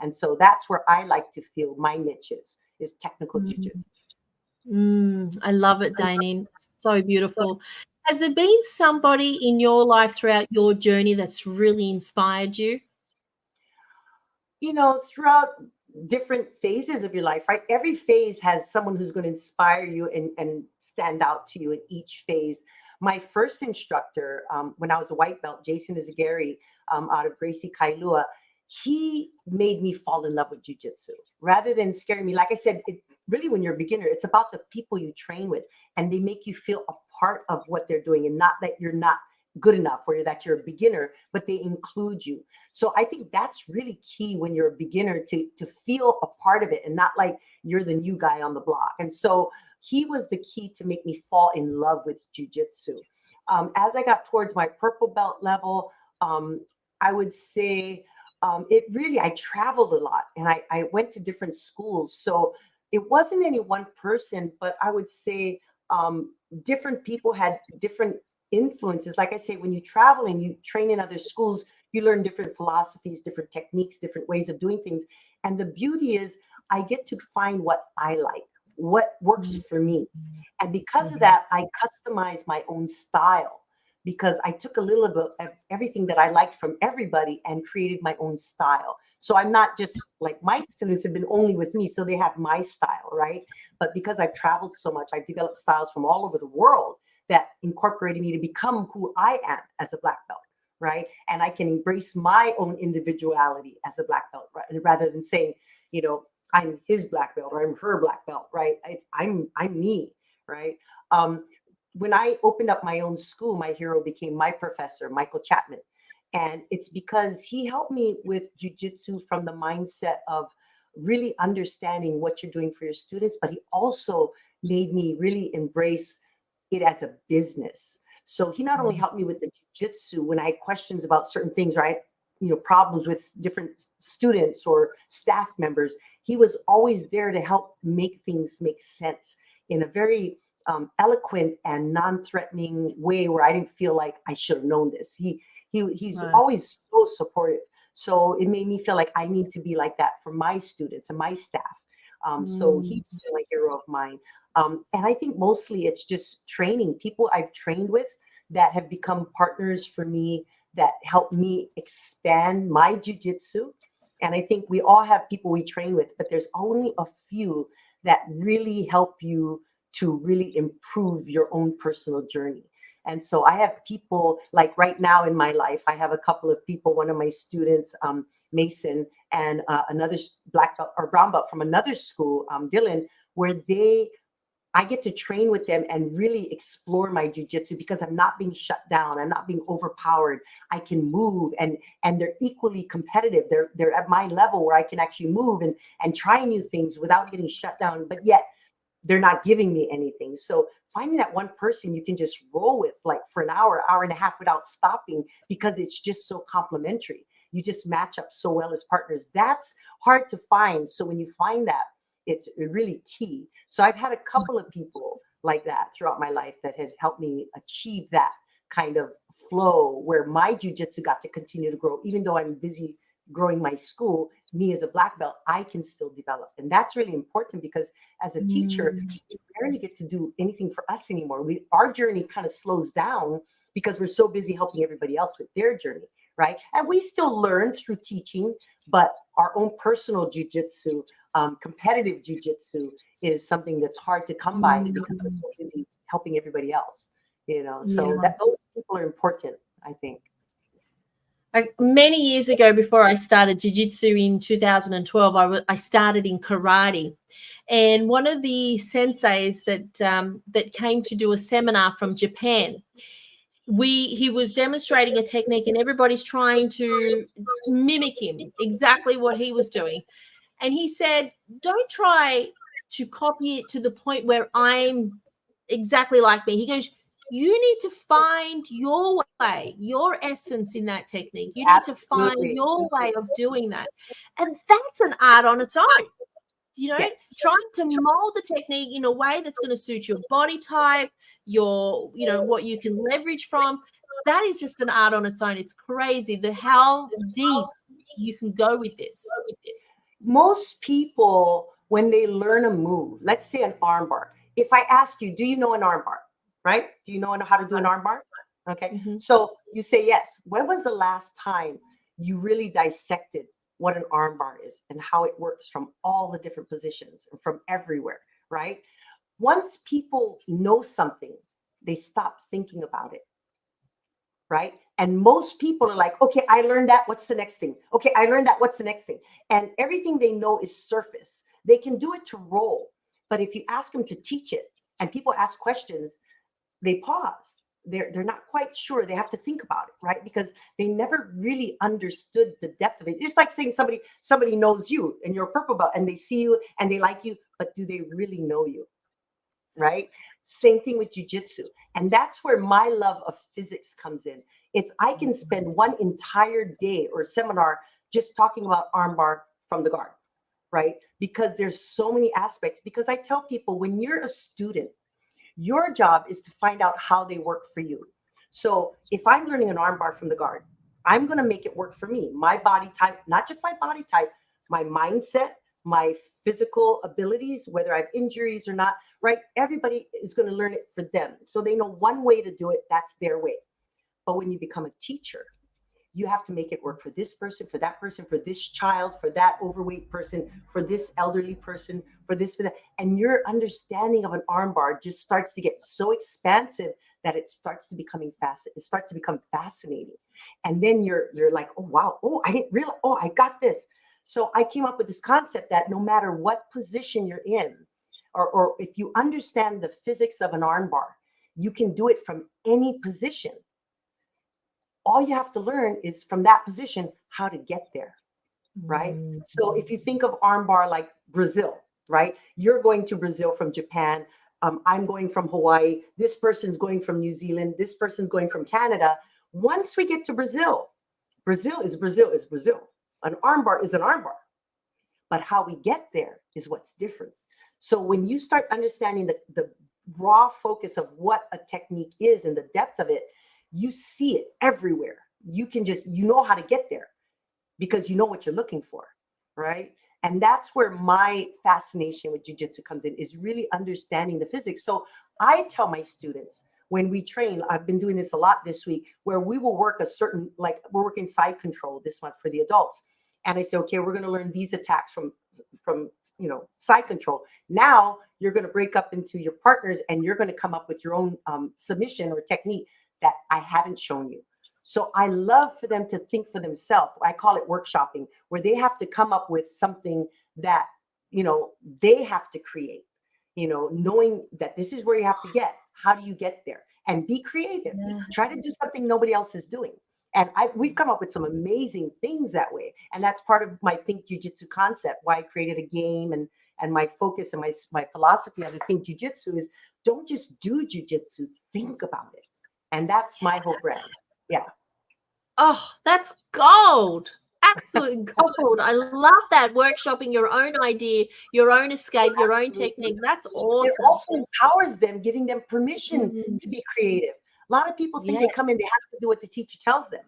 And so that's where I like to feel my niche is technical jiu-jitsu. I love it, Daynin. So beautiful. Has there been somebody in your life throughout your journey that's really inspired you? Throughout different phases of your life, right? Every phase has someone who's going to inspire you and stand out to you in each phase. My first instructor, when I was a white belt, Jason Izagiri, out of Gracie Kailua, he made me fall in love with jiu-jitsu rather than scaring me. Like I said, really, when you're a beginner, it's about the people you train with, and they make you feel a part of what they're doing, and not that you're not good enough or that you're a beginner, but they include you. So I think that's really key when you're a beginner to feel a part of it and not like you're the new guy on the block. And so he was the key to make me fall in love with jiu-jitsu. As I got towards my purple belt level, I would say I traveled a lot, and I went to different schools. So it wasn't any one person, but I would say different people had different influences. Like I say, when you travel and you train in other schools, you learn different philosophies, different techniques, different ways of doing things. And the beauty is I get to find what I like, what works for me. And because of that, I customize my own style, because I took a little bit of everything that I liked from everybody and created my own style. So I'm not just like, my students have been only with me, so they have my style, right? But because I've traveled so much, I've developed styles from all over the world that incorporated me to become who I am as a black belt, right? And I can embrace my own individuality as a black belt, right? Rather than saying, I'm his black belt or I'm her black belt, right? I'm me, right? When I opened up my own school, my hero became my professor, Michael Chapman. And it's because he helped me with jiu-jitsu from the mindset of really understanding what you're doing for your students, but he also made me really embrace it as a business. So he not only helped me with the jiu-jitsu when I had questions about certain things, right? Problems with different students or staff members, he was always there to help make things make sense in a very eloquent and non-threatening way where I didn't feel like I should have known this. He's Right. always so supportive. So it made me feel like I need to be like that for my students and my staff. So he's my hero of mine. And I think mostly it's just training people I've trained with that have become partners for me, that help me expand my jiu-jitsu. And I think we all have people we train with, but there's only a few that really help you to really improve your own personal journey. And so I have people like right now in my life, I have a couple of people, one of my students, Mason, and another black belt or brown belt from another school, Dylan, where I get to train with them and really explore my jiu-jitsu because I'm not being shut down. I'm not being overpowered. I can move, and they're equally competitive. They're at my level where I can actually move and try new things without getting shut down, but yet they're not giving me anything. So finding that one person you can just roll with like for an hour, hour and a half without stopping, because it's just so complementary. You just match up so well as partners. That's hard to find. So when you find that, it's really key. So I've had a couple of people like that throughout my life that have helped me achieve that kind of flow where my jiu-jitsu got to continue to grow. Even though I'm busy growing my school, me as a black belt, I can still develop. And that's really important because as a teacher, we barely get to do anything for us anymore. Our journey kind of slows down because we're so busy helping everybody else with their journey, right? And we still learn through teaching, but our own personal jiu-jitsu competitive jiu-jitsu is something that's hard to come by because I'm so busy helping everybody else, so that those people are important, I think. Many years ago, before I started jiu-jitsu in 2012, I started in karate. And one of the senseis that came to do a seminar from Japan, he was demonstrating a technique, and everybody's trying to mimic him, exactly what he was doing. And he said, don't try to copy it to the point where I'm exactly like me. He goes, you need to find your way, your essence in that technique. You need to find your way of doing that. And that's an art on its own. Yes. Trying to mold the technique in a way that's going to suit your body type, what you can leverage from. That is just an art on its own. It's crazy how deep you can go with this. Most people, when they learn a move, let's say an armbar, if I asked you, do you know an armbar, right? Do you know how to do an armbar? Okay. So you say yes. When was the last time you really dissected what an armbar is and how it works from all the different positions and from everywhere, right? Once people know something, they stop thinking about it, right? And most people are like, okay, I learned that. What's the next thing? Okay, I learned that. What's the next thing? And everything they know is surface. They can do it to roll. But if you ask them to teach it and people ask questions, they pause. They're not quite sure. They have to think about it, right? Because they never really understood the depth of it. It's like saying somebody knows you and you're a purple belt and they see you and they like you, but do they really know you, right? Same thing with jiu-jitsu. And that's where my love of physics comes in. I can spend one entire day or seminar just talking about armbar from the guard, right? Because there's so many aspects. Because I tell people, when you're a student, your job is to find out how they work for you. So if I'm learning an armbar from the guard, I'm going to make it work for me, my body type, not just my body type, my mindset, my physical abilities, whether I have injuries or not, right? Everybody is going to learn it for them. So they know one way to do it, that's their way. But when you become a teacher, you have to make it work for this person, for that person, for this child, for that overweight person, for this elderly person, for this, for that. And your understanding of an armbar just starts to get so expansive that it starts to become fascinating. And then you're like, oh, wow. Oh, I didn't realize. Oh, I got this. So I came up with this concept that no matter what position you're in, or if you understand the physics of an armbar, you can do it from any position. All you have to learn is from that position how to get there, right? So if you think of armbar like Brazil, right? You're going to Brazil from Japan. I'm going from Hawaii. This person's going from New Zealand. This person's going from Canada. Once we get to Brazil, Brazil is Brazil is Brazil. An armbar is an armbar. But how we get there is what's different. So when you start understanding the raw focus of what a technique is and the depth of it, you see it everywhere. You know how to get there because you know what you're looking for, right? And that's where my fascination with jiu-jitsu comes in, is really understanding the physics. So I tell my students when we train, I've been doing this a lot this week, where we will work we're working side control this month for the adults. And I say, okay, we're going to learn these attacks from side control. Now you're going to break up into your partners and you're going to come up with your own submission or technique that I haven't shown you. So I love for them to think for themselves. I call it workshopping, where they have to come up with something that, they have to create, knowing that this is where you have to get. How do you get there? And be creative. Yeah. Try to do something nobody else is doing. And we've come up with some amazing things that way. And that's part of my Think Jiu-Jitsu concept, why I created a game, and my focus and my philosophy on the Think Jiu-Jitsu is don't just do Jiu-Jitsu, think about it. And that's my whole brand. Yeah. Oh, that's gold. Absolute gold. I love that. Workshopping your own idea, your own escape, your own technique. That's awesome. It also empowers them, giving them permission to be creative. A lot of people think they come in, they have to do what the teacher tells them.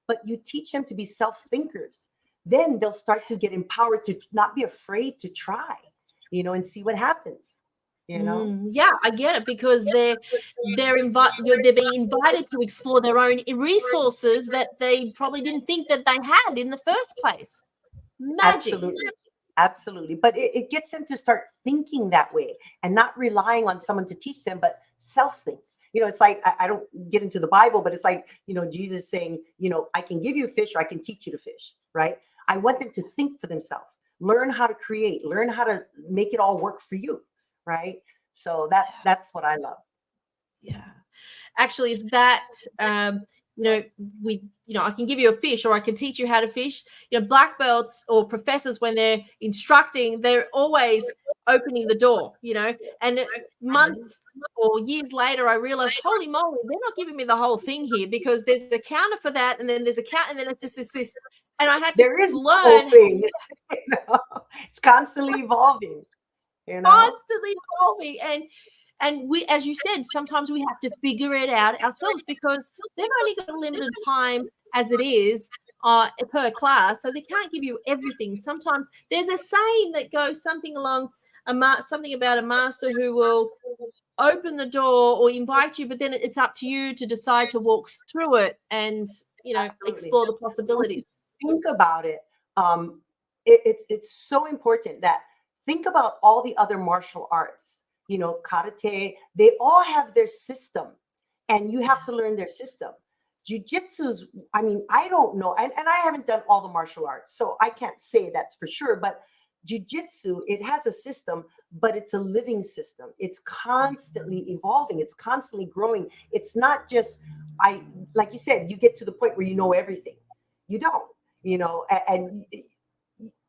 But you teach them to be self-thinkers. Then they'll start to get empowered to not be afraid to try, and see what happens. Yeah, I get it, because they're being invited to explore their own resources that they probably didn't think that they had in the first place. Magic. Absolutely. But it gets them to start thinking that way and not relying on someone to teach them, but self-think. It's like, I don't get into the Bible, but it's like, Jesus saying, I can give you a fish or I can teach you to fish, right? I want them to think for themselves, learn how to create, learn how to make it all work for you, right? So that's what I love. Yeah. Actually, that, with, I can give you a fish or I can teach you how to fish. Black belts or professors, when they're instructing, they're always opening the door, and months or years later, I realized, holy moly, they're not giving me the whole thing here, because there's a counter for that. And then there's a counter, and then it's just this. And I had to There is no learn. whole thing. It's constantly evolving, Constantly evolving. And we, as you said, sometimes we have to figure it out ourselves, because they've only got a limited time as it is per class, so they can't give you everything. Sometimes there's a saying that goes something along something about a master who will open the door or invite you, but then it's up to you to decide to walk through it and Absolutely. explore the possibilities. Think about it. It's so important that think about all the other martial arts, karate, they all have their system, and you have to learn their system. Jiu-Jitsu's, I don't know, and I haven't done all the martial arts, so I can't say that's for sure, but Jiu-Jitsu, it has a system, but it's a living system. It's constantly evolving. It's constantly growing. It's not just, like you said, you get to the point where you know everything. You don't, and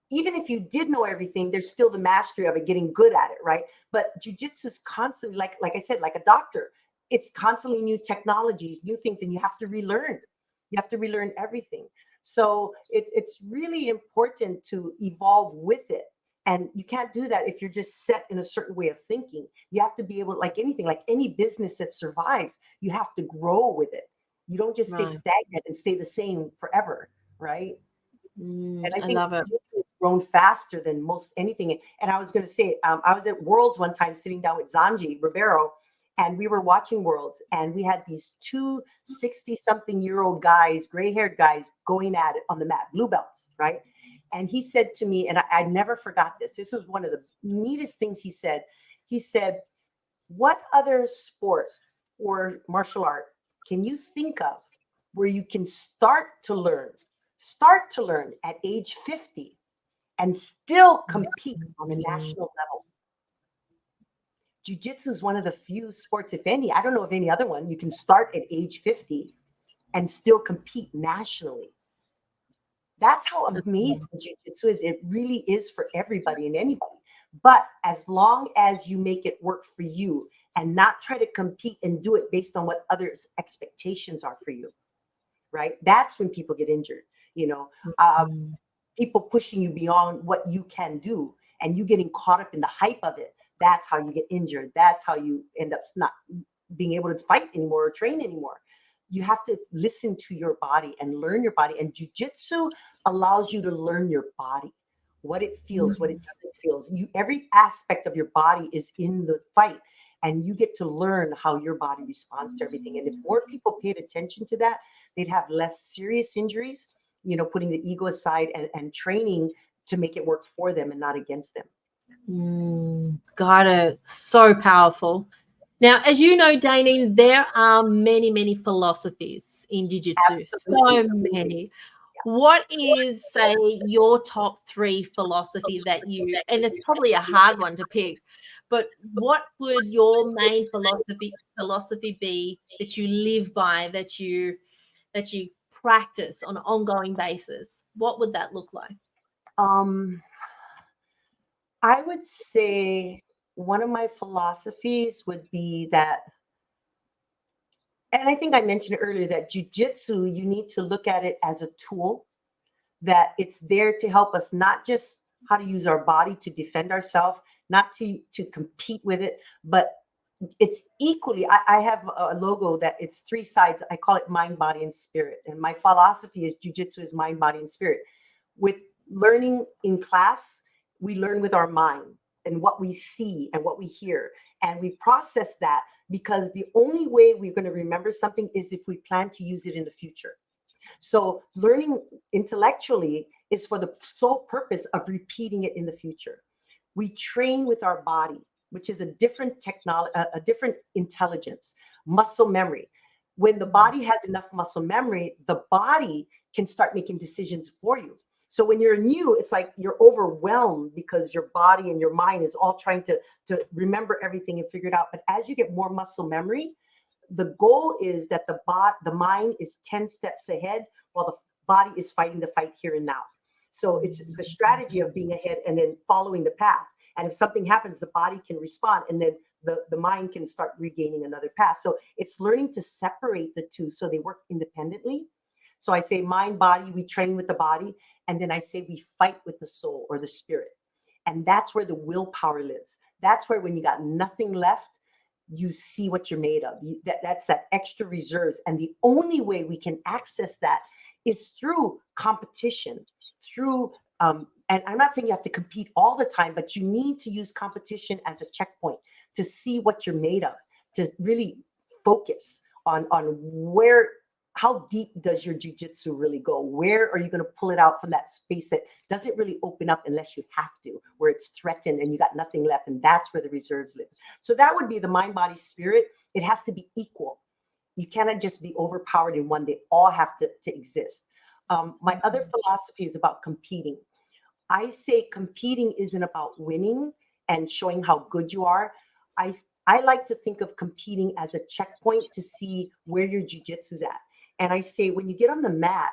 even if you did know everything, there's still the mastery of it, getting good at it, right? But Jiu-Jitsu is constantly, like I said, like a doctor. It's constantly new technologies, new things, and you have to relearn. You have to relearn everything. So it's really important to evolve with it. And you can't do that if you're just set in a certain way of thinking. You have to be able, like anything, like any business that survives, you have to grow with it. You don't just stay stagnant and stay the same forever, right? And I think love it. Jiu-Jitsu has grown faster than most anything. And I was going to say, I was at Worlds one time sitting down with Zanji Ribeiro, and we were watching Worlds, and we had these two 60-something-year-old guys, gray-haired guys, going at it on the mat, blue belts, right? And he said to me, and I never forgot this. This was one of the neatest things he said. He said, what other sport or martial art can you think of where you can start to learn at age 50 and still compete on a national level? Jiu-Jitsu is one of the few sports, if any, I don't know of any other one, you can start at age 50 and still compete nationally. That's how amazing Jiu-Jitsu is. It really is for everybody and anybody. But as long as you make it work for you and not try to compete and do it based on what others' expectations are for you, right? That's when people get injured, people pushing you beyond what you can do and you getting caught up in the hype of it. That's how you get injured. That's how you end up not being able to fight anymore or train anymore. You have to listen to your body and learn your body. And Jiu-Jitsu allows you to learn your body, what it feels, what it doesn't feel. Every aspect of your body is in the fight, and you get to learn how your body responds to everything. And if more people paid attention to that, they'd have less serious injuries, putting the ego aside and training to make it work for them and not against them. Got it. So powerful. Now, as you know, Daynin, there are many, many philosophies in Jiu-Jitsu. So many. What is, say, your top 3 philosophy that you, and it's probably a hard one to pick, but what would your main philosophy be that you live by, that you practice on an ongoing basis? What would that look like? I would say one of my philosophies would be that, and I think I mentioned earlier, that Jiu-Jitsu, you need to look at it as a tool, that it's there to help us not just how to use our body to defend ourselves, not to compete with it, but it's equally, I have a logo that it's 3 sides. I call it mind, body, and spirit. And my philosophy is Jiu-Jitsu is mind, body, and spirit. With learning in class, we learn with our mind and what we see and what we hear. And we process that, because the only way we're going to remember something is if we plan to use it in the future. So learning intellectually is for the sole purpose of repeating it in the future. We train with our body, which is a different technology, a different intelligence, muscle memory. When the body has enough muscle memory, the body can start making decisions for you. So when you're new, it's like you're overwhelmed because your body and your mind is all trying to remember everything and figure it out. But as you get more muscle memory, the goal is that the mind is 10 steps ahead while the body is fighting the fight here and now. So it's the strategy of being ahead and then following the path. And if something happens, the body can respond, and then the mind can start regaining another path. So it's learning to separate the two so they work independently. So I say mind, body, we train with the body. And then I say we fight with the soul or the spirit. And that's where the willpower lives. That's where when you got nothing left, you see what you're made of. That's that extra reserves. And the only way we can access that is through competition, through, and I'm not saying you have to compete all the time, but you need to use competition as a checkpoint to see what you're made of, to really focus on where, how deep does your jiu-jitsu really go? Where are you going to pull it out from that space that doesn't really open up unless you have to, where it's threatened and you got nothing left, and that's where the reserves live. So that would be the mind, body, spirit. It has to be equal. You cannot just be overpowered in one. They all have to exist. My other philosophy is about competing. I say competing isn't about winning and showing how good you are. I like to think of competing as a checkpoint to see where your jiu-jitsu is at. And I say, when you get on the mat,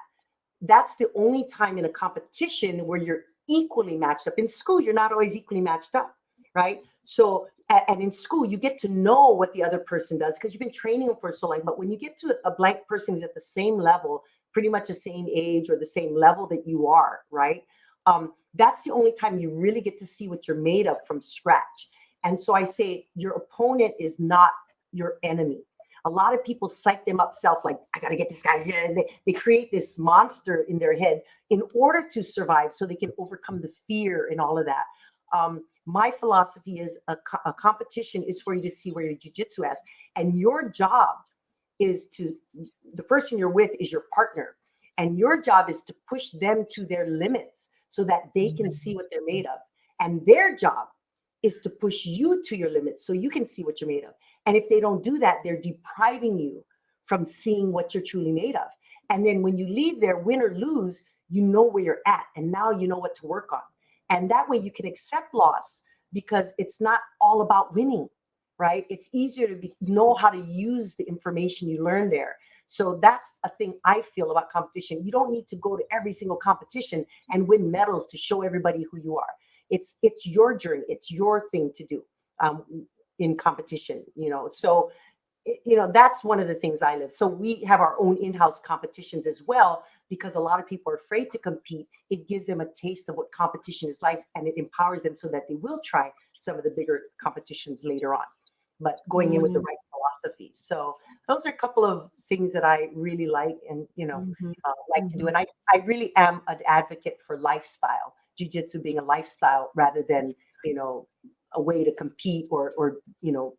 that's the only time in a competition where you're equally matched up. In school, you're not always equally matched up, right? So, and in school, you get to know what the other person does because you've been training them for so long. But when you get to a blank person who's at the same level, pretty much the same age or the same level that you are, right? That's the only time you really get to see what you're made of from scratch. And so I say, your opponent is not your enemy. A lot of people psych them up self, like, I got to get this guy here. And they create this monster in their head in order to survive so they can overcome the fear and all of that. My philosophy is a competition is for you to see where your jiu-jitsu is. And your job is the person you're with is your partner. And your job is to push them to their limits so that they can see what they're made of. And their job is to push you to your limits so you can see what you're made of. And if they don't do that, they're depriving you from seeing what you're truly made of. And then when you leave there, win or lose, you know where you're at. And now you know what to work on. And that way you can accept loss because it's not all about winning, right? It's easier to know how to use the information you learn there. So that's a thing I feel about competition. You don't need to go to every single competition and win medals to show everybody who you are. It's your journey. It's your thing to do in competition, you know. So, you know, that's one of the things I live. So we have our own in-house competitions as well, because a lot of people are afraid to compete. It gives them a taste of what competition is like, and it empowers them so that they will try some of the bigger competitions later on, but going in with the right philosophy. So those are a couple of things that I really like and, you know, like to do. And I really am an advocate for lifestyle, jiu-jitsu being a lifestyle rather than, you know, a way to compete or, you know,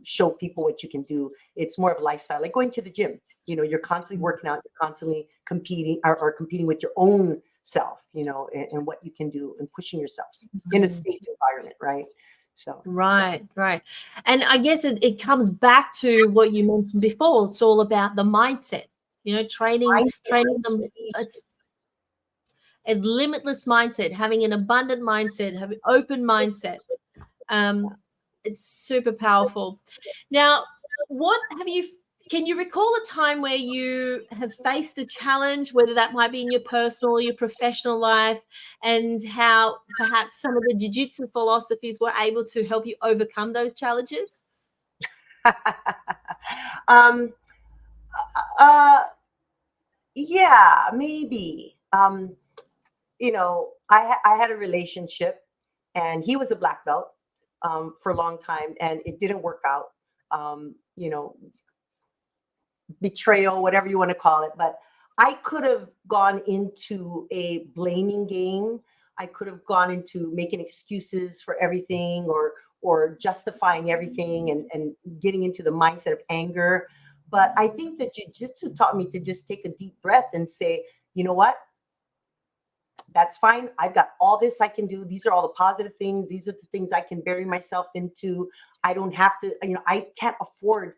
show people what you can do. It's more of a lifestyle, like going to the gym. You know, you're constantly working out, you're constantly competing or competing with your own self, you know, and what you can do and pushing yourself in a safe environment, right? So right. And I guess it comes back to what you mentioned before. It's all about the mindset, you know, training them. It's a limitless mindset, having an abundant mindset, having open mindset. It's super powerful. Now, can you recall a time where you have faced a challenge, whether that might be in your personal or your professional life, and how perhaps some of the jiu-jitsu philosophies were able to help you overcome those challenges? Yeah, maybe. You know, I had a relationship and he was a black belt for a long time and it didn't work out. You know, betrayal, whatever you want to call it. But I could have gone into a blaming game. I could have gone into making excuses for everything or justifying everything and getting into the mindset of anger. But I think that jiu-jitsu taught me to just take a deep breath and say, you know what? that's fine. I've got all this I can do. These are all the positive things. These are the things I can bury myself into. I don't have to, I can't afford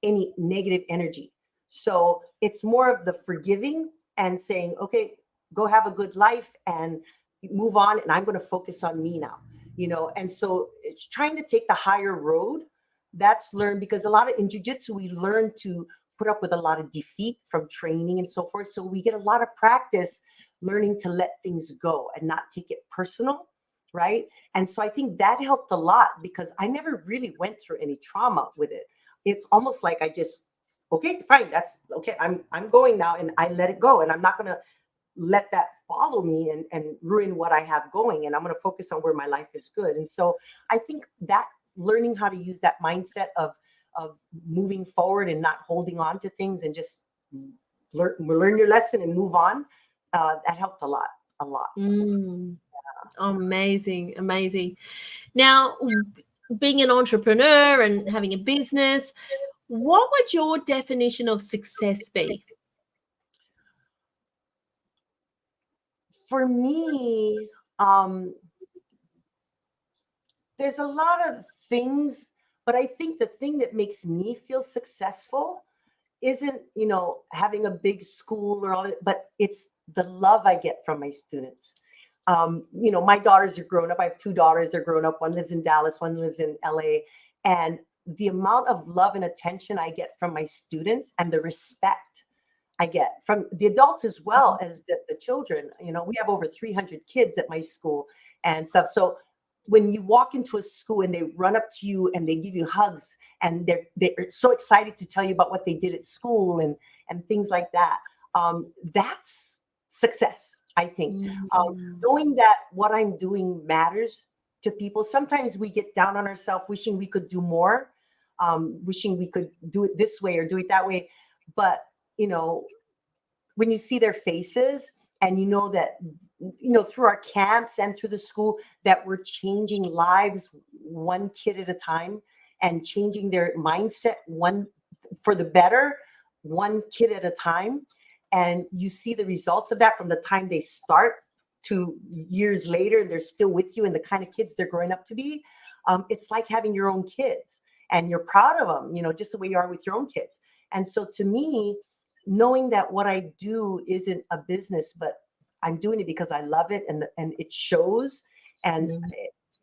any negative energy. So it's more of the forgiving and saying, okay, go have a good life and move on. And I'm going to focus on me now, And so it's trying to take the higher road. That's learned because a lot of in jiu-jitsu, we learn to put up with a lot of defeat from training and so forth. So we get a lot of practice learning to let things go and not take it personal, right? And so I think that helped a lot because I never really went through any trauma with it. It's almost like I just, okay, fine, that's okay. I'm going now, and I let it go, and I'm not going to let that follow me and ruin what I have going. And I'm going to focus on where my life is good. And so I think that learning how to use that mindset of moving forward and not holding on to things and just learn your lesson and move on. That helped a lot. Amazing. Now, being an entrepreneur and having a business, what would your definition of success be? For me, there's a lot of things, but I think the thing that makes me feel successful isn't, having a big school or all that, but it's the love I get from my students. My daughters are grown up. I have two daughters. They're grown up. One lives in Dallas, one lives in LA. And the amount of love and attention I get from my students and the respect I get from the adults as well as the children. We have over 300 kids at my school and stuff. So when you walk into a school and they run up to you and they give you hugs and they're so excited to tell you about what they did at school and things like that, that's success, I think. Knowing that what I'm doing matters to people. Sometimes we get down on ourselves, wishing we could do more, wishing we could do it this way or do it that way. But, when you see their faces and that, through our camps and through the school, that we're changing lives one kid at a time and changing their mindset one for the better, one kid at a time. And you see the results of that from the time they start to years later, and they're still with you and the kind of kids they're growing up to be. It's like having your own kids and you're proud of them, just the way you are with your own kids. And so to me, knowing that what I do isn't a business, but I'm doing it because I love it and it shows and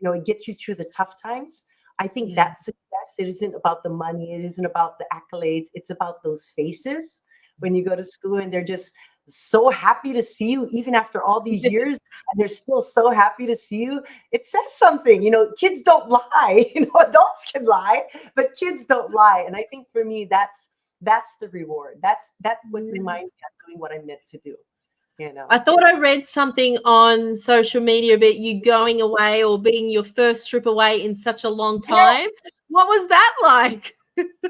it gets you through the tough times. I think that's success. It isn't about the money. It isn't about the accolades. It's about those faces when you go to school and they're just so happy to see you, even after all these years, and they're still so happy to see you. It says something. Kids don't lie. Adults can lie, but kids don't lie. And I think for me, that's the reward. That would remind me of doing what I'm meant to do. I thought I read something on social media about you going away or being your first trip away in such a long time. Yes. What was that like?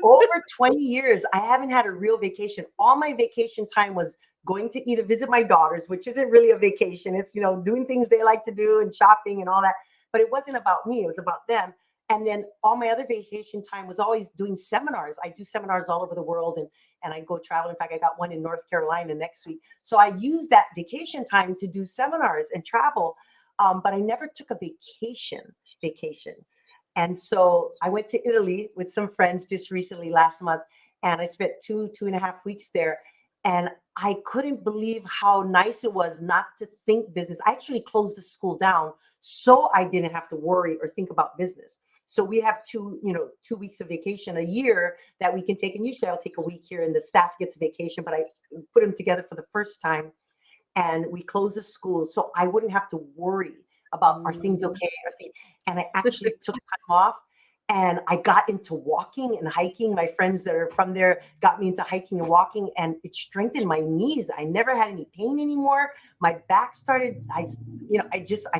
Over 20 years, I haven't had a real vacation. All my vacation time was going to either visit my daughters, which isn't really a vacation. It's, doing things they like to do and shopping and all that. But it wasn't about me. It was about them. And then all my other vacation time was always doing seminars. I do seminars all over the world and I go travel. In fact, I got one in North Carolina next week. So I use that vacation time to do seminars and travel. But I never took a vacation. And so I went to Italy with some friends just recently last month. And I spent 2.5 weeks there. And I couldn't believe how nice it was not to think business. I actually closed the school down so I didn't have to worry or think about business. So we have 2 weeks of vacation a year that we can take. And usually I'll take a week here and the staff gets a vacation, but I put them together for the first time. And we closed the school so I wouldn't have to worry about are things okay? And I actually took time off and I got into walking and hiking. My friends that are from there got me into hiking and walking, and it strengthened my knees. I never had any pain anymore. My back started, I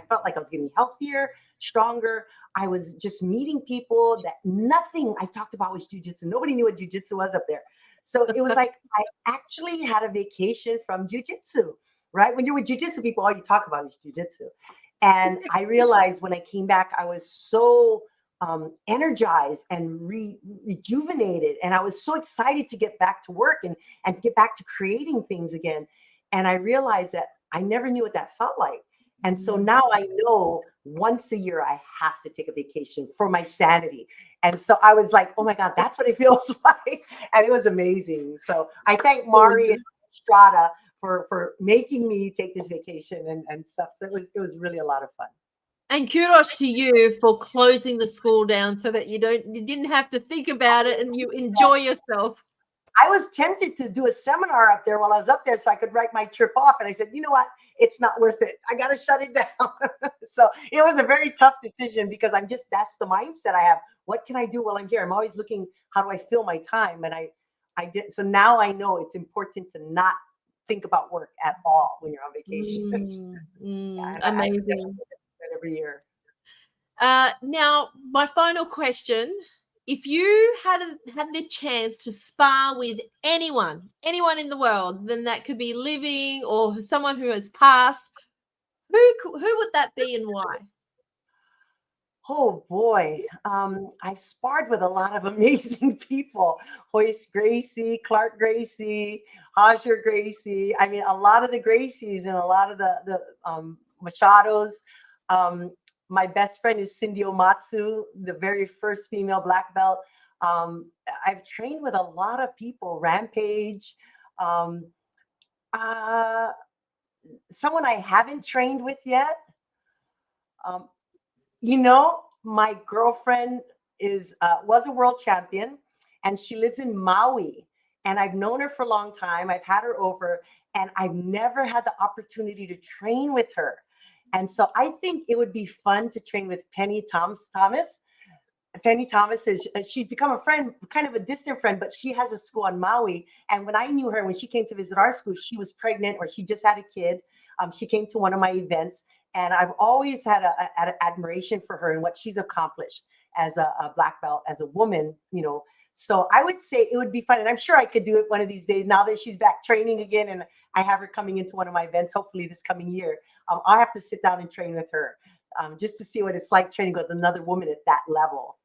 felt like I was getting healthier, stronger. I was just meeting people that nothing I talked about was jiu-jitsu. Nobody knew what jiu-jitsu was up there. So it was like I actually had a vacation from jiu-jitsu, right? When you're with jiu-jitsu people, all you talk about is jiu-jitsu. And I realized when I came back, I was so energized and rejuvenated. And I was so excited to get back to work and to get back to creating things again. And I realized that I never knew what that felt like. And so now I know once a year I have to take a vacation for my sanity. And so I was like, oh my God, that's what it feels like. And it was amazing. So I thank Mari and Strada for making me take this vacation and stuff. So it was really a lot of fun. And kudos to you for closing the school down so that you didn't have to think about it and you enjoy yourself. I was tempted to do a seminar up there while I was up there so I could write my trip off. And I said, you know what? It's not worth it. I got to shut it down. So it was a very tough decision because that's the mindset I have. What can I do while I'm here? I'm always looking, how do I fill my time? And I did. So now I know it's important to not think about work at all when you're on vacation. Amazing. Every year. Now, my final question. If you had the chance to spar with anyone in the world, then that could be living or someone who has passed, who would that be and why? Oh boy, I've sparred with a lot of amazing people. Hoist Gracie, Clark Gracie, Hajer Gracie. I mean, a lot of the Gracies and a lot of the Machados. My best friend is Cindy Omatsu, the very first female black belt. I've trained with a lot of people, Rampage. Someone I haven't trained with yet. My girlfriend was a world champion and she lives in Maui. And I've known her for a long time. I've had her over and I've never had the opportunity to train with her. And so I think it would be fun to train with Penny Thomas. Penny Thomas she's become a friend, kind of a distant friend, but she has a school on Maui. And when I knew her, when she came to visit our school, she was pregnant or she just had a kid. She came to one of my events and I've always had an admiration for her and what she's accomplished as a black belt, as a woman, So I would say it would be fun. And I'm sure I could do it one of these days now that she's back training again. And I have her coming into one of my events, hopefully this coming year. I'll have to sit down and train with her just to see what it's like training with another woman at that level.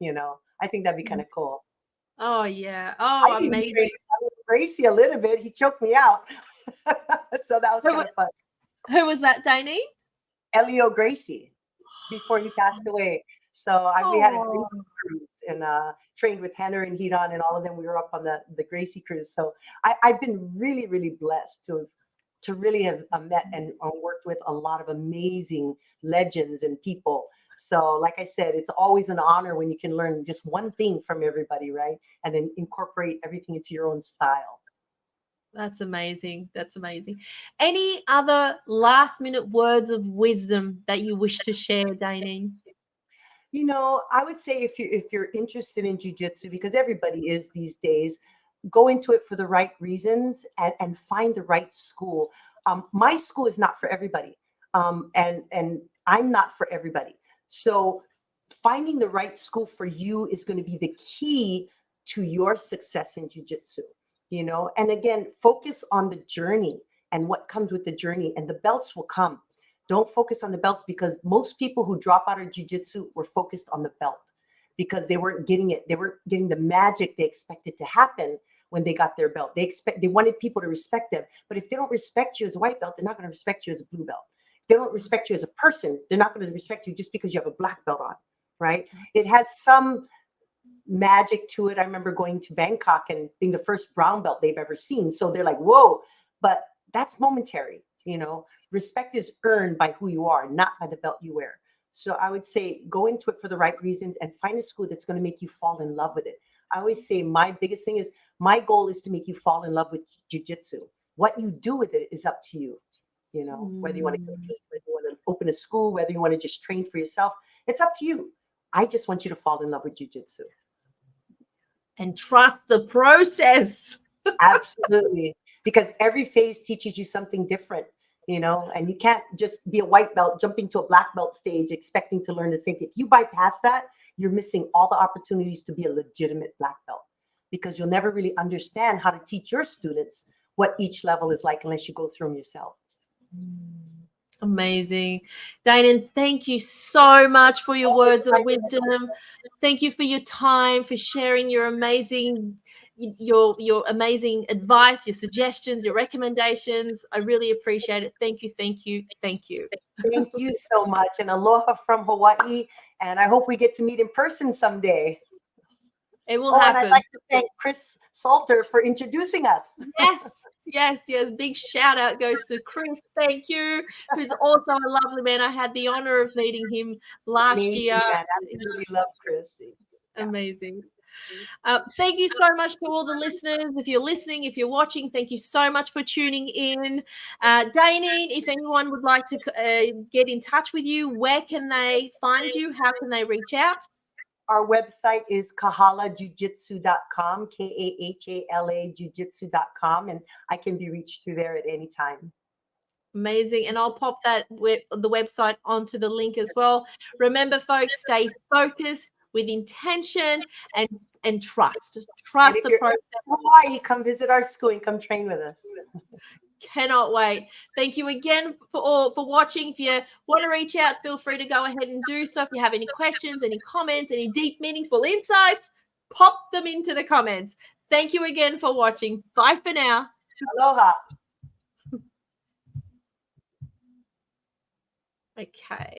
I think that'd be kind of cool. Oh, yeah. Oh, amazing. Gracie a little bit. He choked me out. So that was kind of fun. Who was that, Daynin? Elio Gracie, before he passed away. So we had a Gracie cruise and trained with Henner and Hedon and all of them. We were up on the Gracie cruise. So I've been really, really blessed to really have met and worked with a lot of amazing legends and people. So like I said, it's always an honor when you can learn just one thing from everybody, right? And then incorporate everything into your own style. That's amazing. That's amazing. Any other last minute words of wisdom that you wish to share, Daynin? I would say if you're interested in jiu-jitsu, because everybody is these days, go into it for the right reasons and find the right school. My school is not for everybody. And I'm not for everybody. So finding the right school for you is going to be the key to your success in jiu-jitsu. And again, focus on the journey and what comes with the journey, and the belts will come. Don't focus on the belts, because most people who drop out of jiu-jitsu were focused on the belt because they weren't getting it. They weren't getting the magic they expected to happen when they got their belt. They wanted people to respect them. But if they don't respect you as a white belt, they're not going to respect you as a blue belt. If they don't respect you as a person, they're not going to respect you just because you have a black belt on, right? It has some magic to it. I remember going to Bangkok and being the first brown belt they've ever seen. So they're like, whoa, but that's momentary. Respect is earned by who you are, not by the belt you wear. So I would say go into it for the right reasons and find a school that's going to make you fall in love with it. I always say my biggest thing is my goal is to make you fall in love with jiu-jitsu. What you do with it is up to you. Whether you want to compete, whether you want to open a school, whether you want to just train for yourself, it's up to you. I just want you to fall in love with jiu-jitsu. And trust the process. Absolutely. Because every phase teaches you something different, and you can't just be a white belt, jumping to a black belt stage, expecting to learn the same thing. If you bypass that, you're missing all the opportunities to be a legitimate black belt, because you'll never really understand how to teach your students what each level is like unless you go through them yourself. Amazing. Daynin, thank you so much for your words of wisdom. Thank you for your time, for sharing your amazing amazing advice, your suggestions, your recommendations. I really appreciate it. Thank you, thank you, thank you. Thank you so much. And aloha from Hawaii. And I hope we get to meet in person someday. It will happen. And I'd like to thank Chris Salter for introducing us. Yes. Big shout out goes to Chris. Thank you. Who's also a lovely man. I had the honor of meeting him last year. Man. I really love Chris. Amazing. Thank you so much to all the listeners. If you're listening, if you're watching, thank you so much for tuning in. Daynin, if anyone would like to get in touch with you, where can they find you? How can they reach out? Our website is kahalajiujitsu.com, Kahala jiu-jitsu.com, and I can be reached through there at any time. Amazing. And I'll pop the website onto the link as well. Remember, folks, stay focused with intention and trust. Trust the process. Hawaii, come visit our school and come train with us. Cannot wait. Thank you again for watching. If you want to reach out, feel free to go ahead and do so. If you have any questions, any comments, any deep, meaningful insights, pop them into the comments. Thank you again for watching. Bye for now. Aloha. Okay.